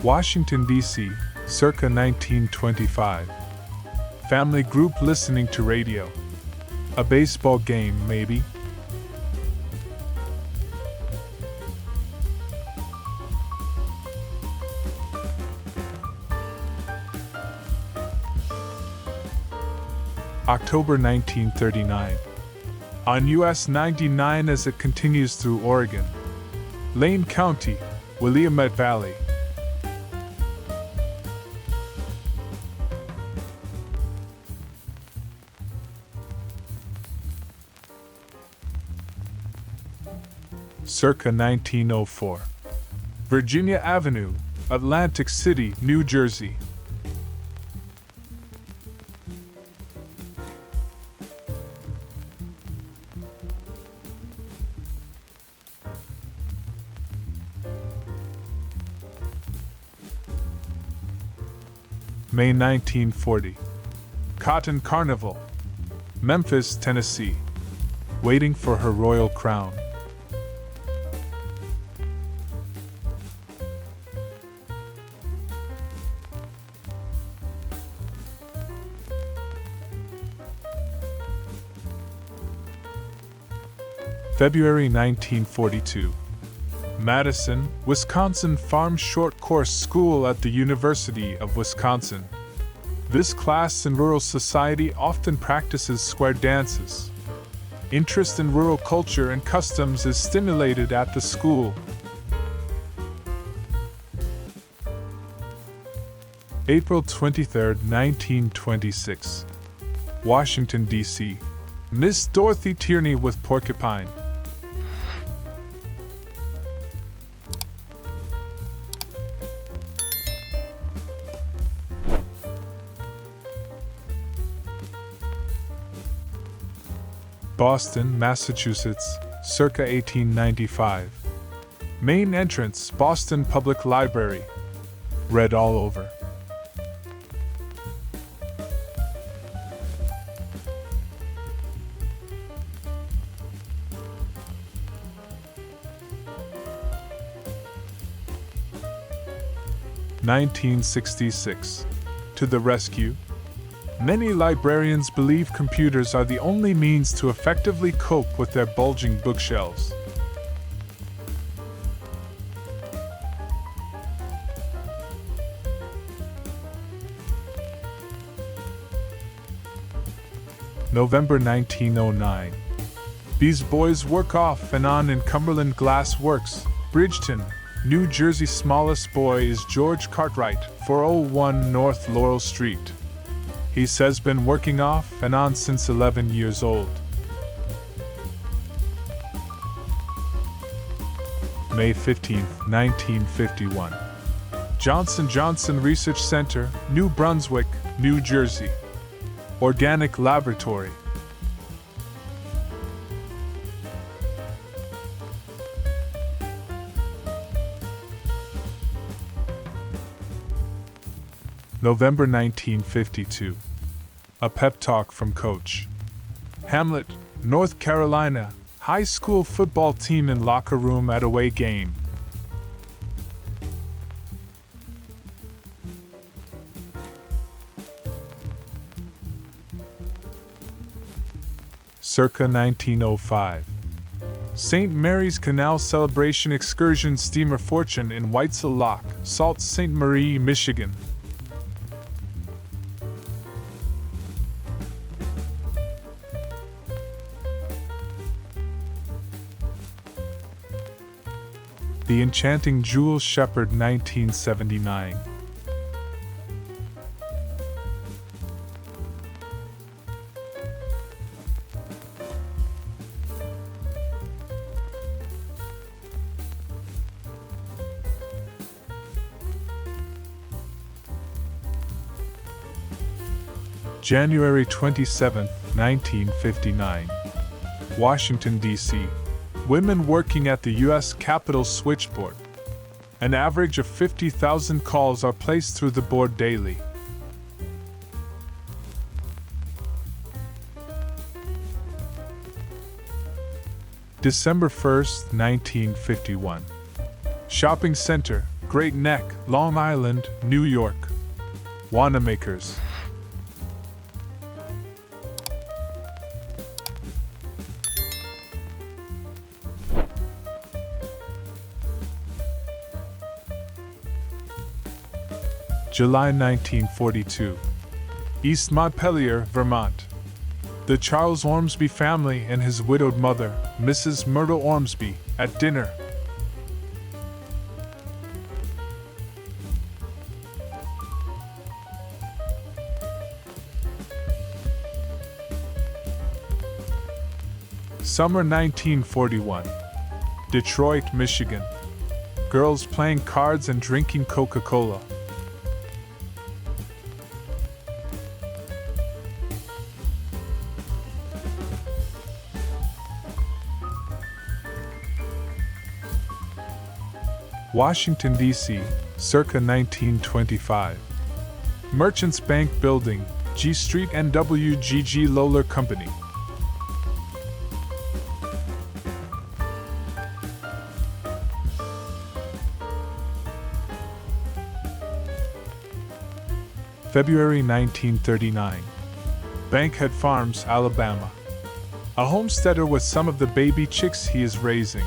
Washington, D.C., circa 1925. Family group listening to radio. A baseball game, maybe? October 1939. On US 99 as it continues through Oregon. Lane County, Willamette Valley. Circa 1904. Virginia Avenue, Atlantic City, New Jersey. May 1940. Cotton Carnival, Memphis, Tennessee. Waiting for her royal crown. February 1942. Madison, Wisconsin Farm Short Course School at the University of Wisconsin. This class in rural society often practices square dances. Interest in rural culture and customs is stimulated at the school. April 23, 1926. Washington, D.C. Miss Dorothy Tierney with Porcupine. Boston, Massachusetts, circa 1895. Main entrance, Boston Public Library. Read all over. (1966) To the rescue. Many librarians believe computers are the only means to effectively cope with their bulging bookshelves. November 1909. These boys work off and on in Cumberland Glass Works, Bridgeton, New Jersey. Smallest boy is George Cartwright, 401 North Laurel Street. He says been working off and on since 11 years old. May 15, 1951. Johnson & Johnson Research Center, New Brunswick, New Jersey. Organic Laboratory. November 1952. A pep talk from Coach. Hamlet, North Carolina, high school football team in locker room at away game. Circa 1905. St. Mary's Canal Celebration Excursion Steamer Fortune in Whitesell Lock, Sault Ste. Marie, Michigan. The Enchanting Jules Shepherd, 1979. January 27, 1959. Washington, D.C. Women working at the U.S. Capitol switchboard. An average of 50,000 calls are placed through the board daily. December 1, 1951. Shopping Center, Great Neck, Long Island, New York. Wanamakers. July 1942. East Montpelier, Vermont. The Charles Ormsby family and his widowed mother, Mrs. Myrtle Ormsby, at dinner. Summer 1941. Detroit, Michigan. Girls playing cards and drinking Coca-Cola. Washington, D.C., circa 1925. Merchants Bank Building, G Street and W.G.G. Lowler Company. February 1939. Bankhead Farms, Alabama. A homesteader with some of the baby chicks he is raising.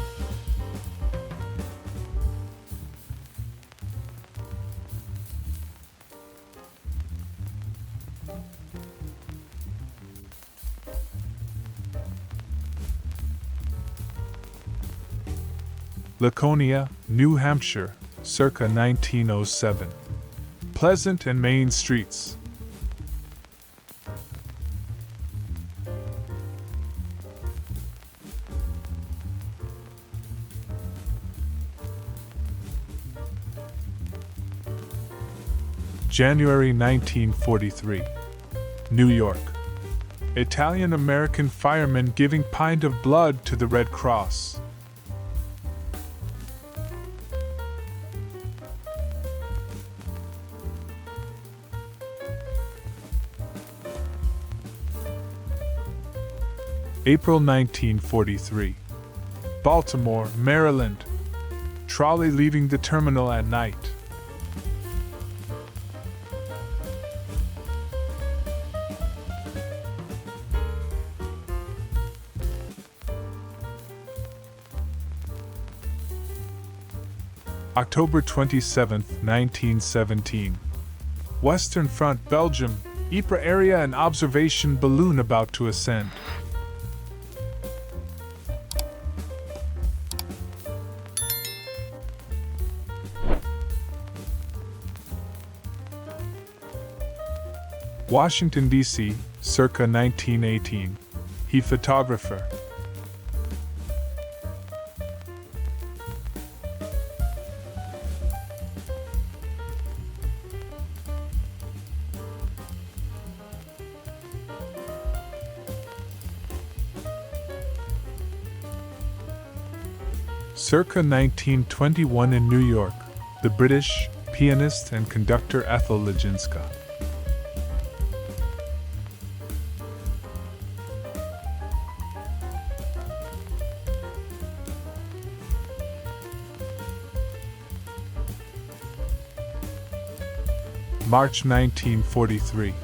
Laconia, New Hampshire, circa 1907. Pleasant and Main Streets. January 1943. New York. Italian-American firemen giving pint of blood to the Red Cross. April 1943. Baltimore, Maryland. Trolley leaving the terminal at night. October 27, 1917. Western Front, Belgium. Ypres area, an observation balloon about to ascend. Washington, D.C., circa 1918. He photographer. Circa 1921 in New York, the British pianist and conductor Ethel Legінська. March 1943.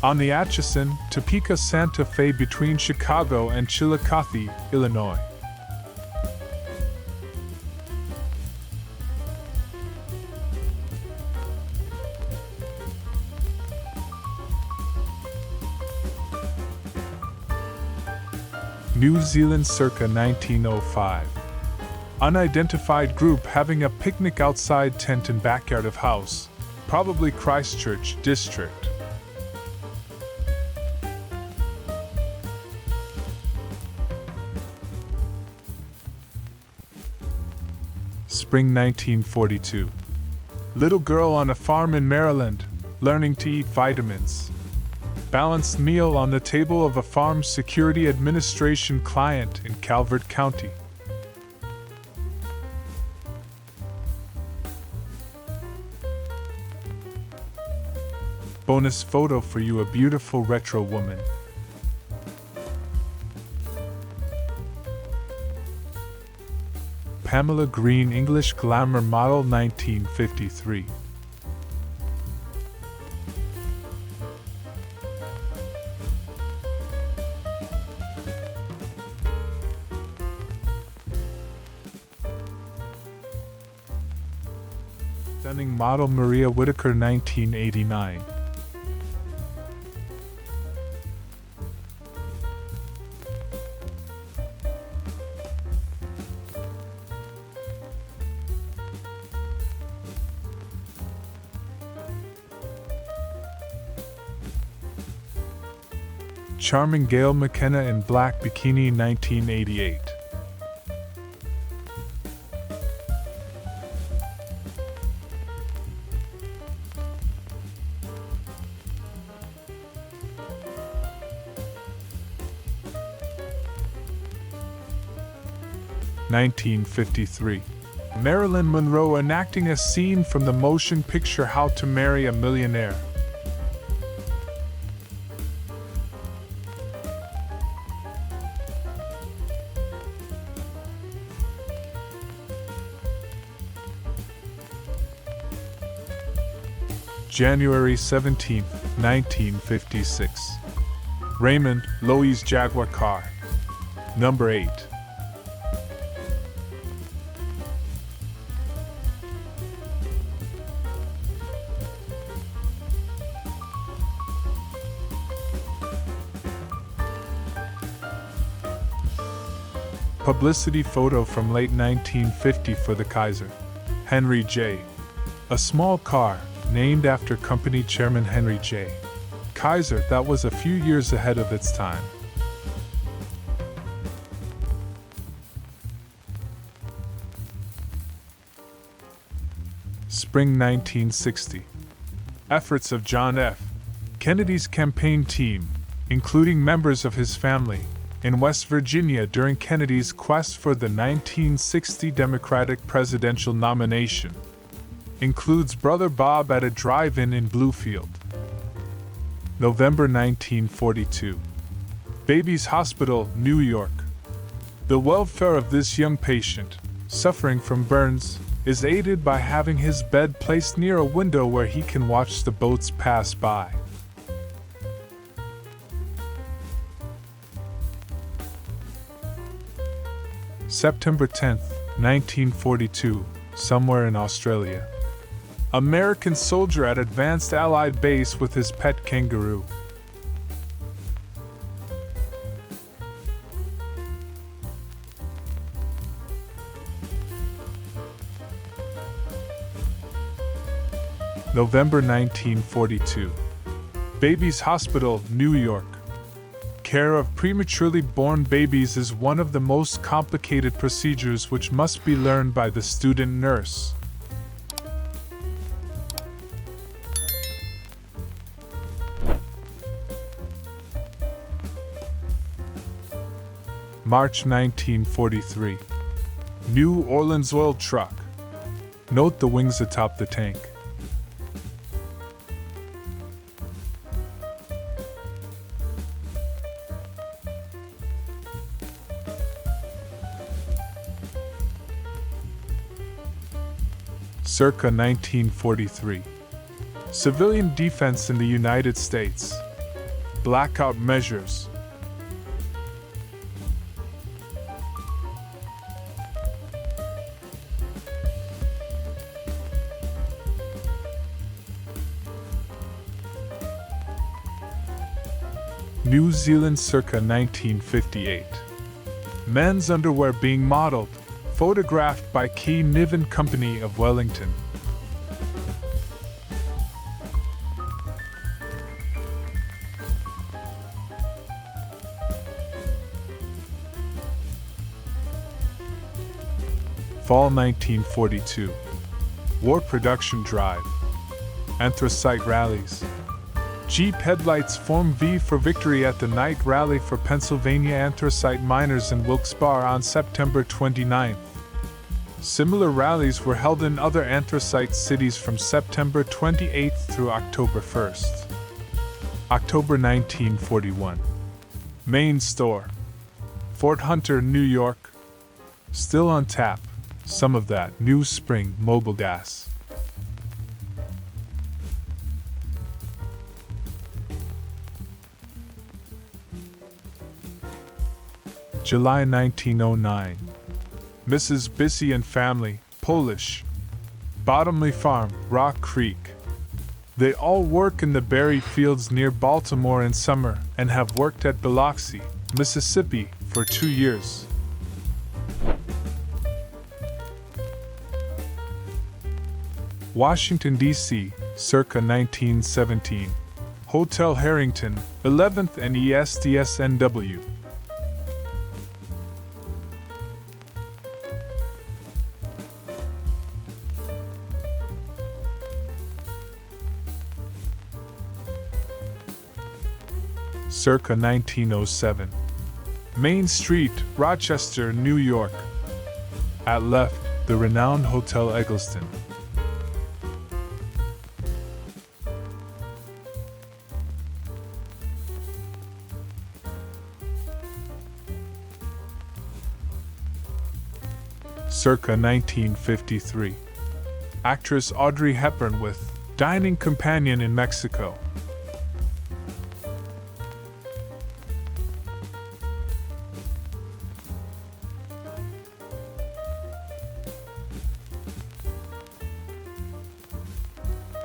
On the Atchison, Topeka, Santa Fe between Chicago and Chillicothe, Illinois. New Zealand circa 1905. Unidentified group having a picnic outside tent and backyard of house, probably Christchurch district. Spring 1942. Little girl on a farm in Maryland, learning to eat vitamins. Balanced meal on the table of a Farm Security Administration client in Calvert County. Bonus photo for you, a beautiful retro woman. Pamela Green English Glamour Model 1953. Stunning model Maria Whitaker 1989. Charming Gail McKenna in black bikini 1988. (1953). Marilyn Monroe enacting a scene from the motion picture How to Marry a Millionaire. January 17, 1956. Raymond Loewy's Jaguar car. Number 8. Publicity photo from late 1950 for the Kaiser. Henry J. A small car, named after company chairman Henry J. Kaiser, that was a few years ahead of its time. Spring 1960. Efforts of John F. Kennedy's campaign team, including members of his family, in West Virginia during Kennedy's quest for the 1960 Democratic presidential nomination, includes Brother Bob at a drive-in in Bluefield. November 1942. Babies Hospital, New York. The welfare of this young patient, suffering from burns, is aided by having his bed placed near a window where he can watch the boats pass by. September 10, 1942, somewhere in Australia. American soldier at advanced Allied base with his pet kangaroo. November 1942. Babies Hospital, New York. Care of prematurely born babies is one of the most complicated procedures which must be learned by the student nurse. March 1943. New Orleans oil truck. Note the wings atop the tank. Circa 1943. Civilian defense in the United States. Blackout measures. New Zealand circa 1958. Men's underwear being modeled, photographed by Key Niven Company of Wellington. Fall 1942. War production drive. Anthracite rallies. Jeep headlights form V for victory at the night rally for Pennsylvania anthracite miners in Wilkes-Barre on September 29. Similar rallies were held in other anthracite cities from September 28 through October 1. October 1941. Main store. Fort Hunter, New York. Still on tap. some of that new spring mobile gas. July 1909. Mrs. Bissy and family, Polish. Bottomley Farm, Rock Creek. They all work in the berry fields near Baltimore in summer and have worked at Biloxi, Mississippi, for 2 years. Washington, D.C., circa 1917. Hotel Harrington, 11th and ESDSNW. Circa 1907. Main Street, Rochester, New York. At left, the renowned Hotel Eggleston. Circa 1953. Actress Audrey Hepburn with Dining Companion in Mexico.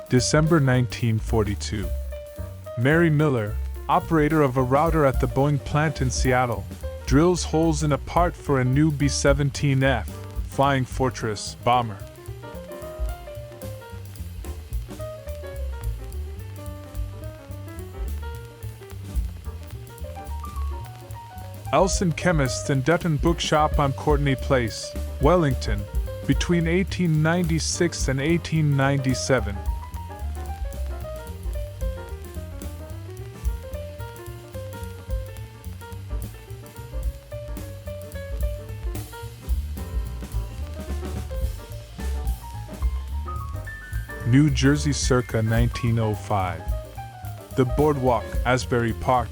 December 1942. Mary Miller, operator of a router at the Boeing plant in Seattle, drills holes in a part for a new B-17F Flying Fortress bomber. Elson Chemist and Dutton Bookshop on Courtney Place, Wellington, between 1896 and 1897. New Jersey circa 1905. The Boardwalk, Asbury Park.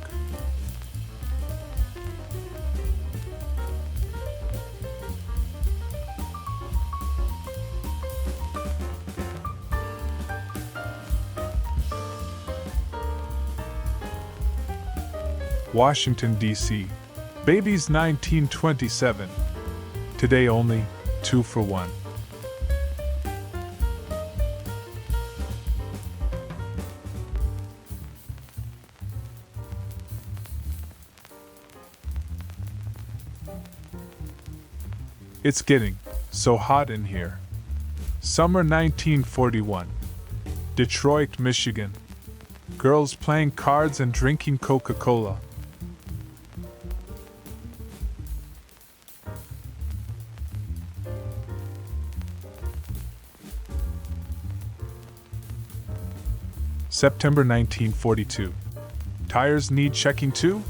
Washington, D.C. Babies 1927. Today only 2 for 1. It's getting so hot in here. Summer 1941. Detroit, Michigan. Girls playing cards and drinking Coca-Cola. September 1942. Tires need checking too?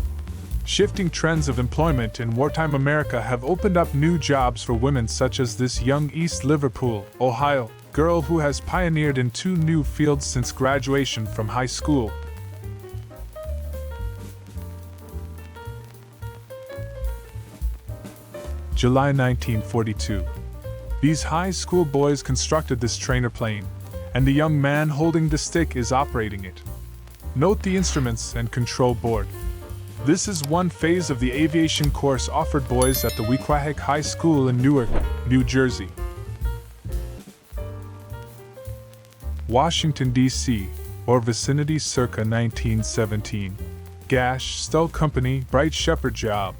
Shifting trends of employment in wartime America have opened up new jobs for women such as this young East Liverpool, Ohio, girl who has pioneered in 2 new fields since graduation from high school. July 1942. These high school boys constructed this trainer plane, and the young man holding the stick is operating it. Note the instruments and control board. This is one phase of the aviation course offered boys at the Wequahic High School in Newark, New Jersey. Washington, D.C., or vicinity circa 1917. Gash, Stull Company, Bright Shepherd job.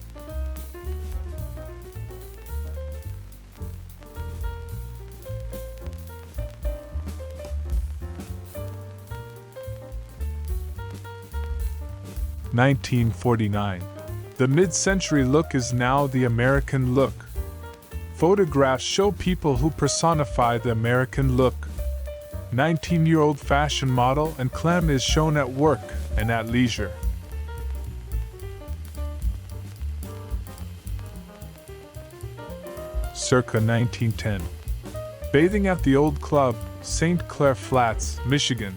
(1949). The mid-century look is now the American look. Photographs show people who personify the American look. 19-year-old fashion model and Clem is shown at work and at leisure. Circa 1910. Bathing at the Old Club, St. Clair Flats, Michigan.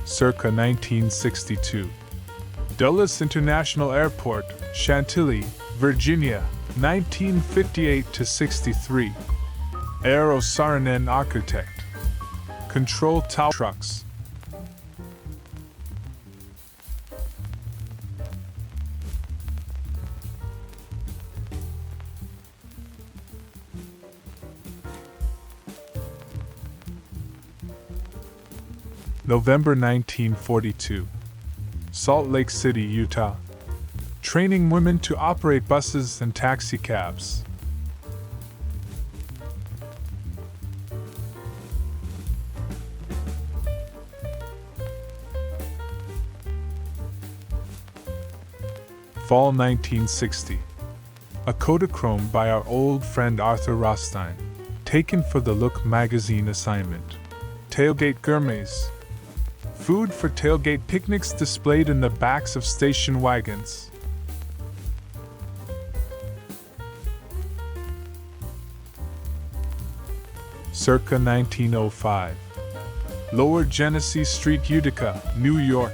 circa 1962. Dulles International Airport, Chantilly, Virginia, 1958-63. Aero Saarinen architect. Control tower trucks. November 1942. Salt Lake City, Utah. Training women to operate buses and taxicabs. Fall 1960. A Kodachrome by our old friend Arthur Rothstein, taken for the Look magazine assignment. Tailgate gourmets. Food for tailgate picnics displayed in the backs of station wagons. Circa 1905. Lower Genesee Street, Utica, New York.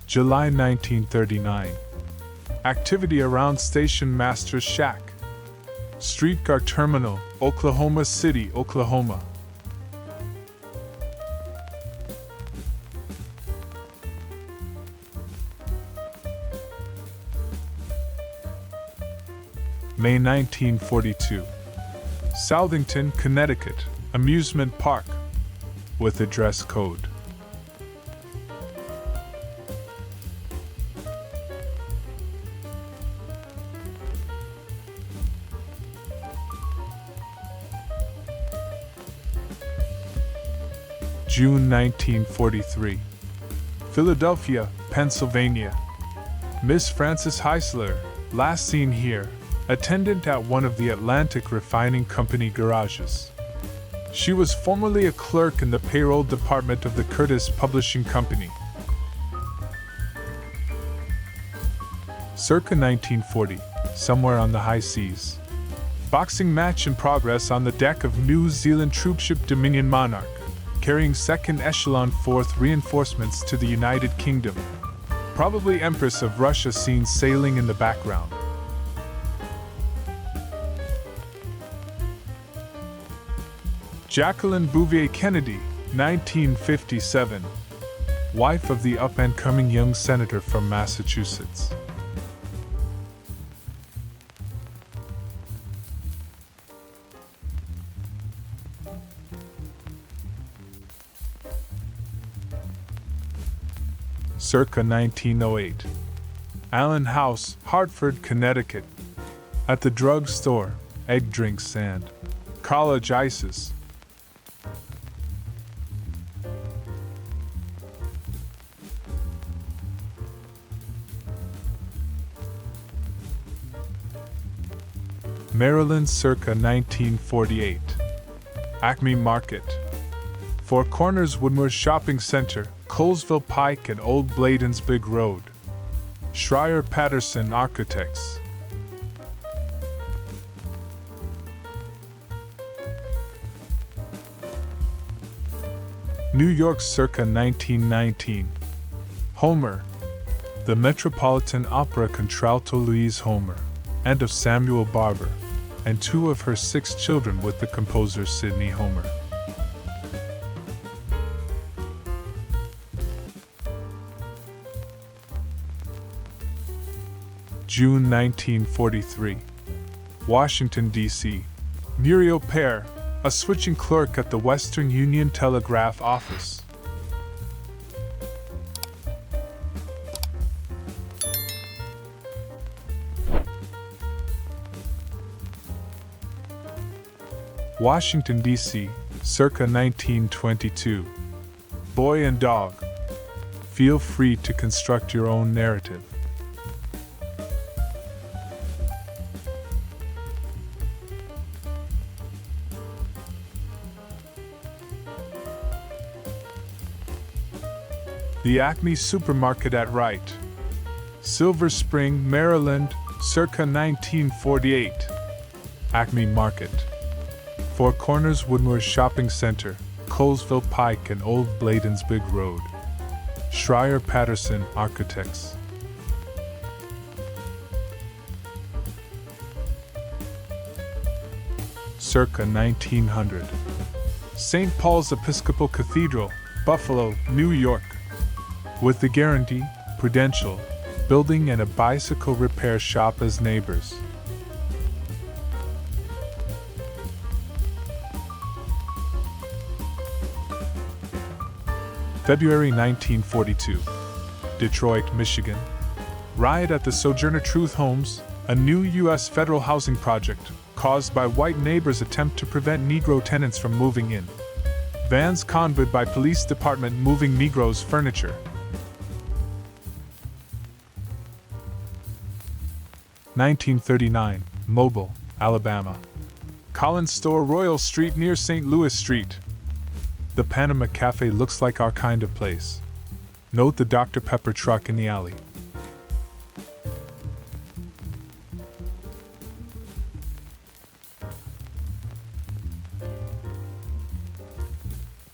July 1939. Activity around Station Master's Shack. Streetcar Terminal, Oklahoma City, Oklahoma. May 1942. Southington, Connecticut, amusement park, with a dress code. June 1943. Philadelphia, Pennsylvania. Miss Frances Heisler, last seen here, attendant at one of the Atlantic Refining Company garages. She was formerly a clerk in the payroll department of the Curtis Publishing Company. Circa 1940, somewhere on the high seas. Boxing match in progress on the deck of New Zealand troopship Dominion Monarch, carrying second echelon 4th reinforcements to the United Kingdom. Probably Empress of Russia seen sailing in the background. Jacqueline Bouvier Kennedy, 1957. Wife of the up-and-coming young senator from Massachusetts. Circa 1908. Allen House, Hartford, Connecticut. At the drug store, egg drinks and college ices. Maryland, circa 1948. Acme Market. Four Corners Woodmore Shopping Center, Colesville Pike and Old Bladensburg Road. Schreier Patterson Architects. New York, circa 1919. Homer. The Metropolitan Opera contralto Louise Homer, and of Samuel Barber, and two of her 6 children with the composer Sidney Homer. June 1943. Washington, D.C. Muriel Pear, a switching clerk at the Western Union Telegraph Office. Washington, D.C., circa 1922. Boy and Dog. Feel free to construct your own narrative. The Acme Supermarket at Wright, Silver Spring, Maryland, circa 1948. Acme Market, Four Corners Woodmore Shopping Center, Colesville Pike and Old Bladensburg Road. Schreier Patterson Architects. Circa 1900. St. Paul's Episcopal Cathedral, Buffalo, New York. With the Guarantee, Prudential, building and a bicycle repair shop as neighbors. February 1942. Detroit, Michigan. Riot at the Sojourner Truth Homes, a new U.S. federal housing project, caused by white neighbors' attempt to prevent Negro tenants from moving in. Vans convoyed by police department moving Negroes' furniture. 1939. Mobile, Alabama. Collins Store, Royal Street near St. Louis Street. The Panama Cafe looks like our kind of place. Note the Dr. Pepper truck in the alley.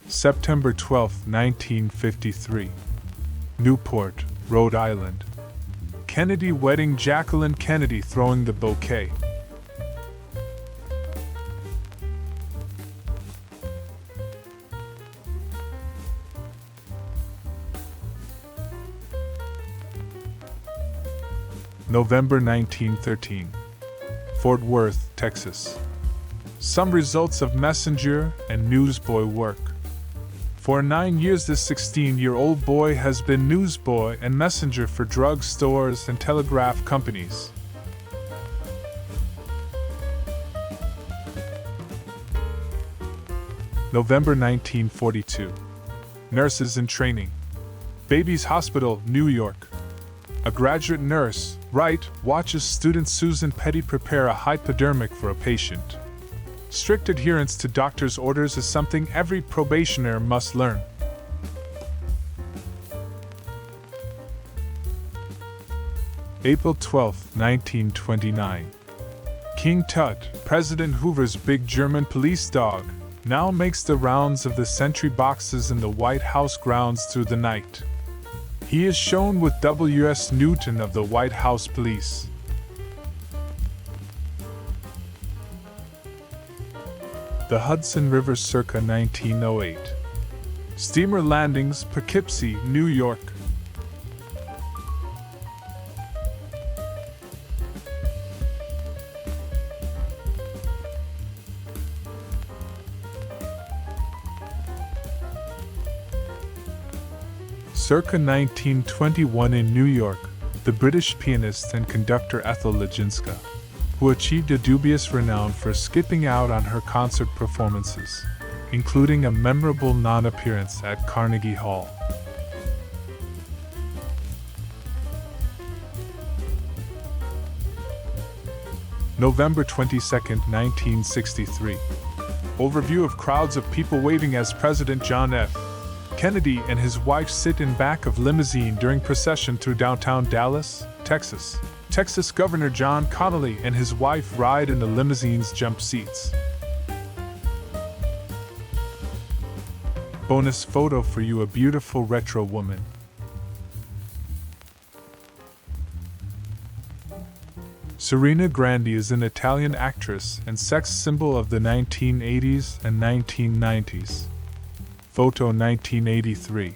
September 12, 1953. Newport, Rhode Island. Kennedy wedding, Jacqueline Kennedy throwing the bouquet. November 1913. Fort Worth, Texas. Some results of messenger and newsboy work. For 9 years this 16-year-old boy has been newsboy and messenger for drug stores and telegraph companies. November 1942. Nurses in training. Babies Hospital, New York. A graduate nurse, Wright, watches student Susan Petty prepare a hypodermic for a patient. Strict adherence to doctor's orders is something every probationer must learn. April 12, 1929. King Tut, President Hoover's big German police dog, now makes the rounds of the sentry boxes in the White House grounds through the night. He is shown with W.S. Newton of the White House Police. The Hudson River circa 1908. Steamer landings, Poughkeepsie, New York. Circa 1921 in New York, the British pianist and conductor Ethel Legінська, who achieved a dubious renown for skipping out on her concert performances, including a memorable non-appearance at Carnegie Hall. November 22, 1963. Overview of crowds of people waving as President John F. Kennedy and his wife sit in back of limousine during procession through downtown Dallas, Texas. Texas Governor John Connally and his wife ride in the limousine's jump seats. Bonus photo for you, a beautiful retro woman. Serena Grandi is an Italian actress and sex symbol of the 1980s and 1990s. Photo 1983.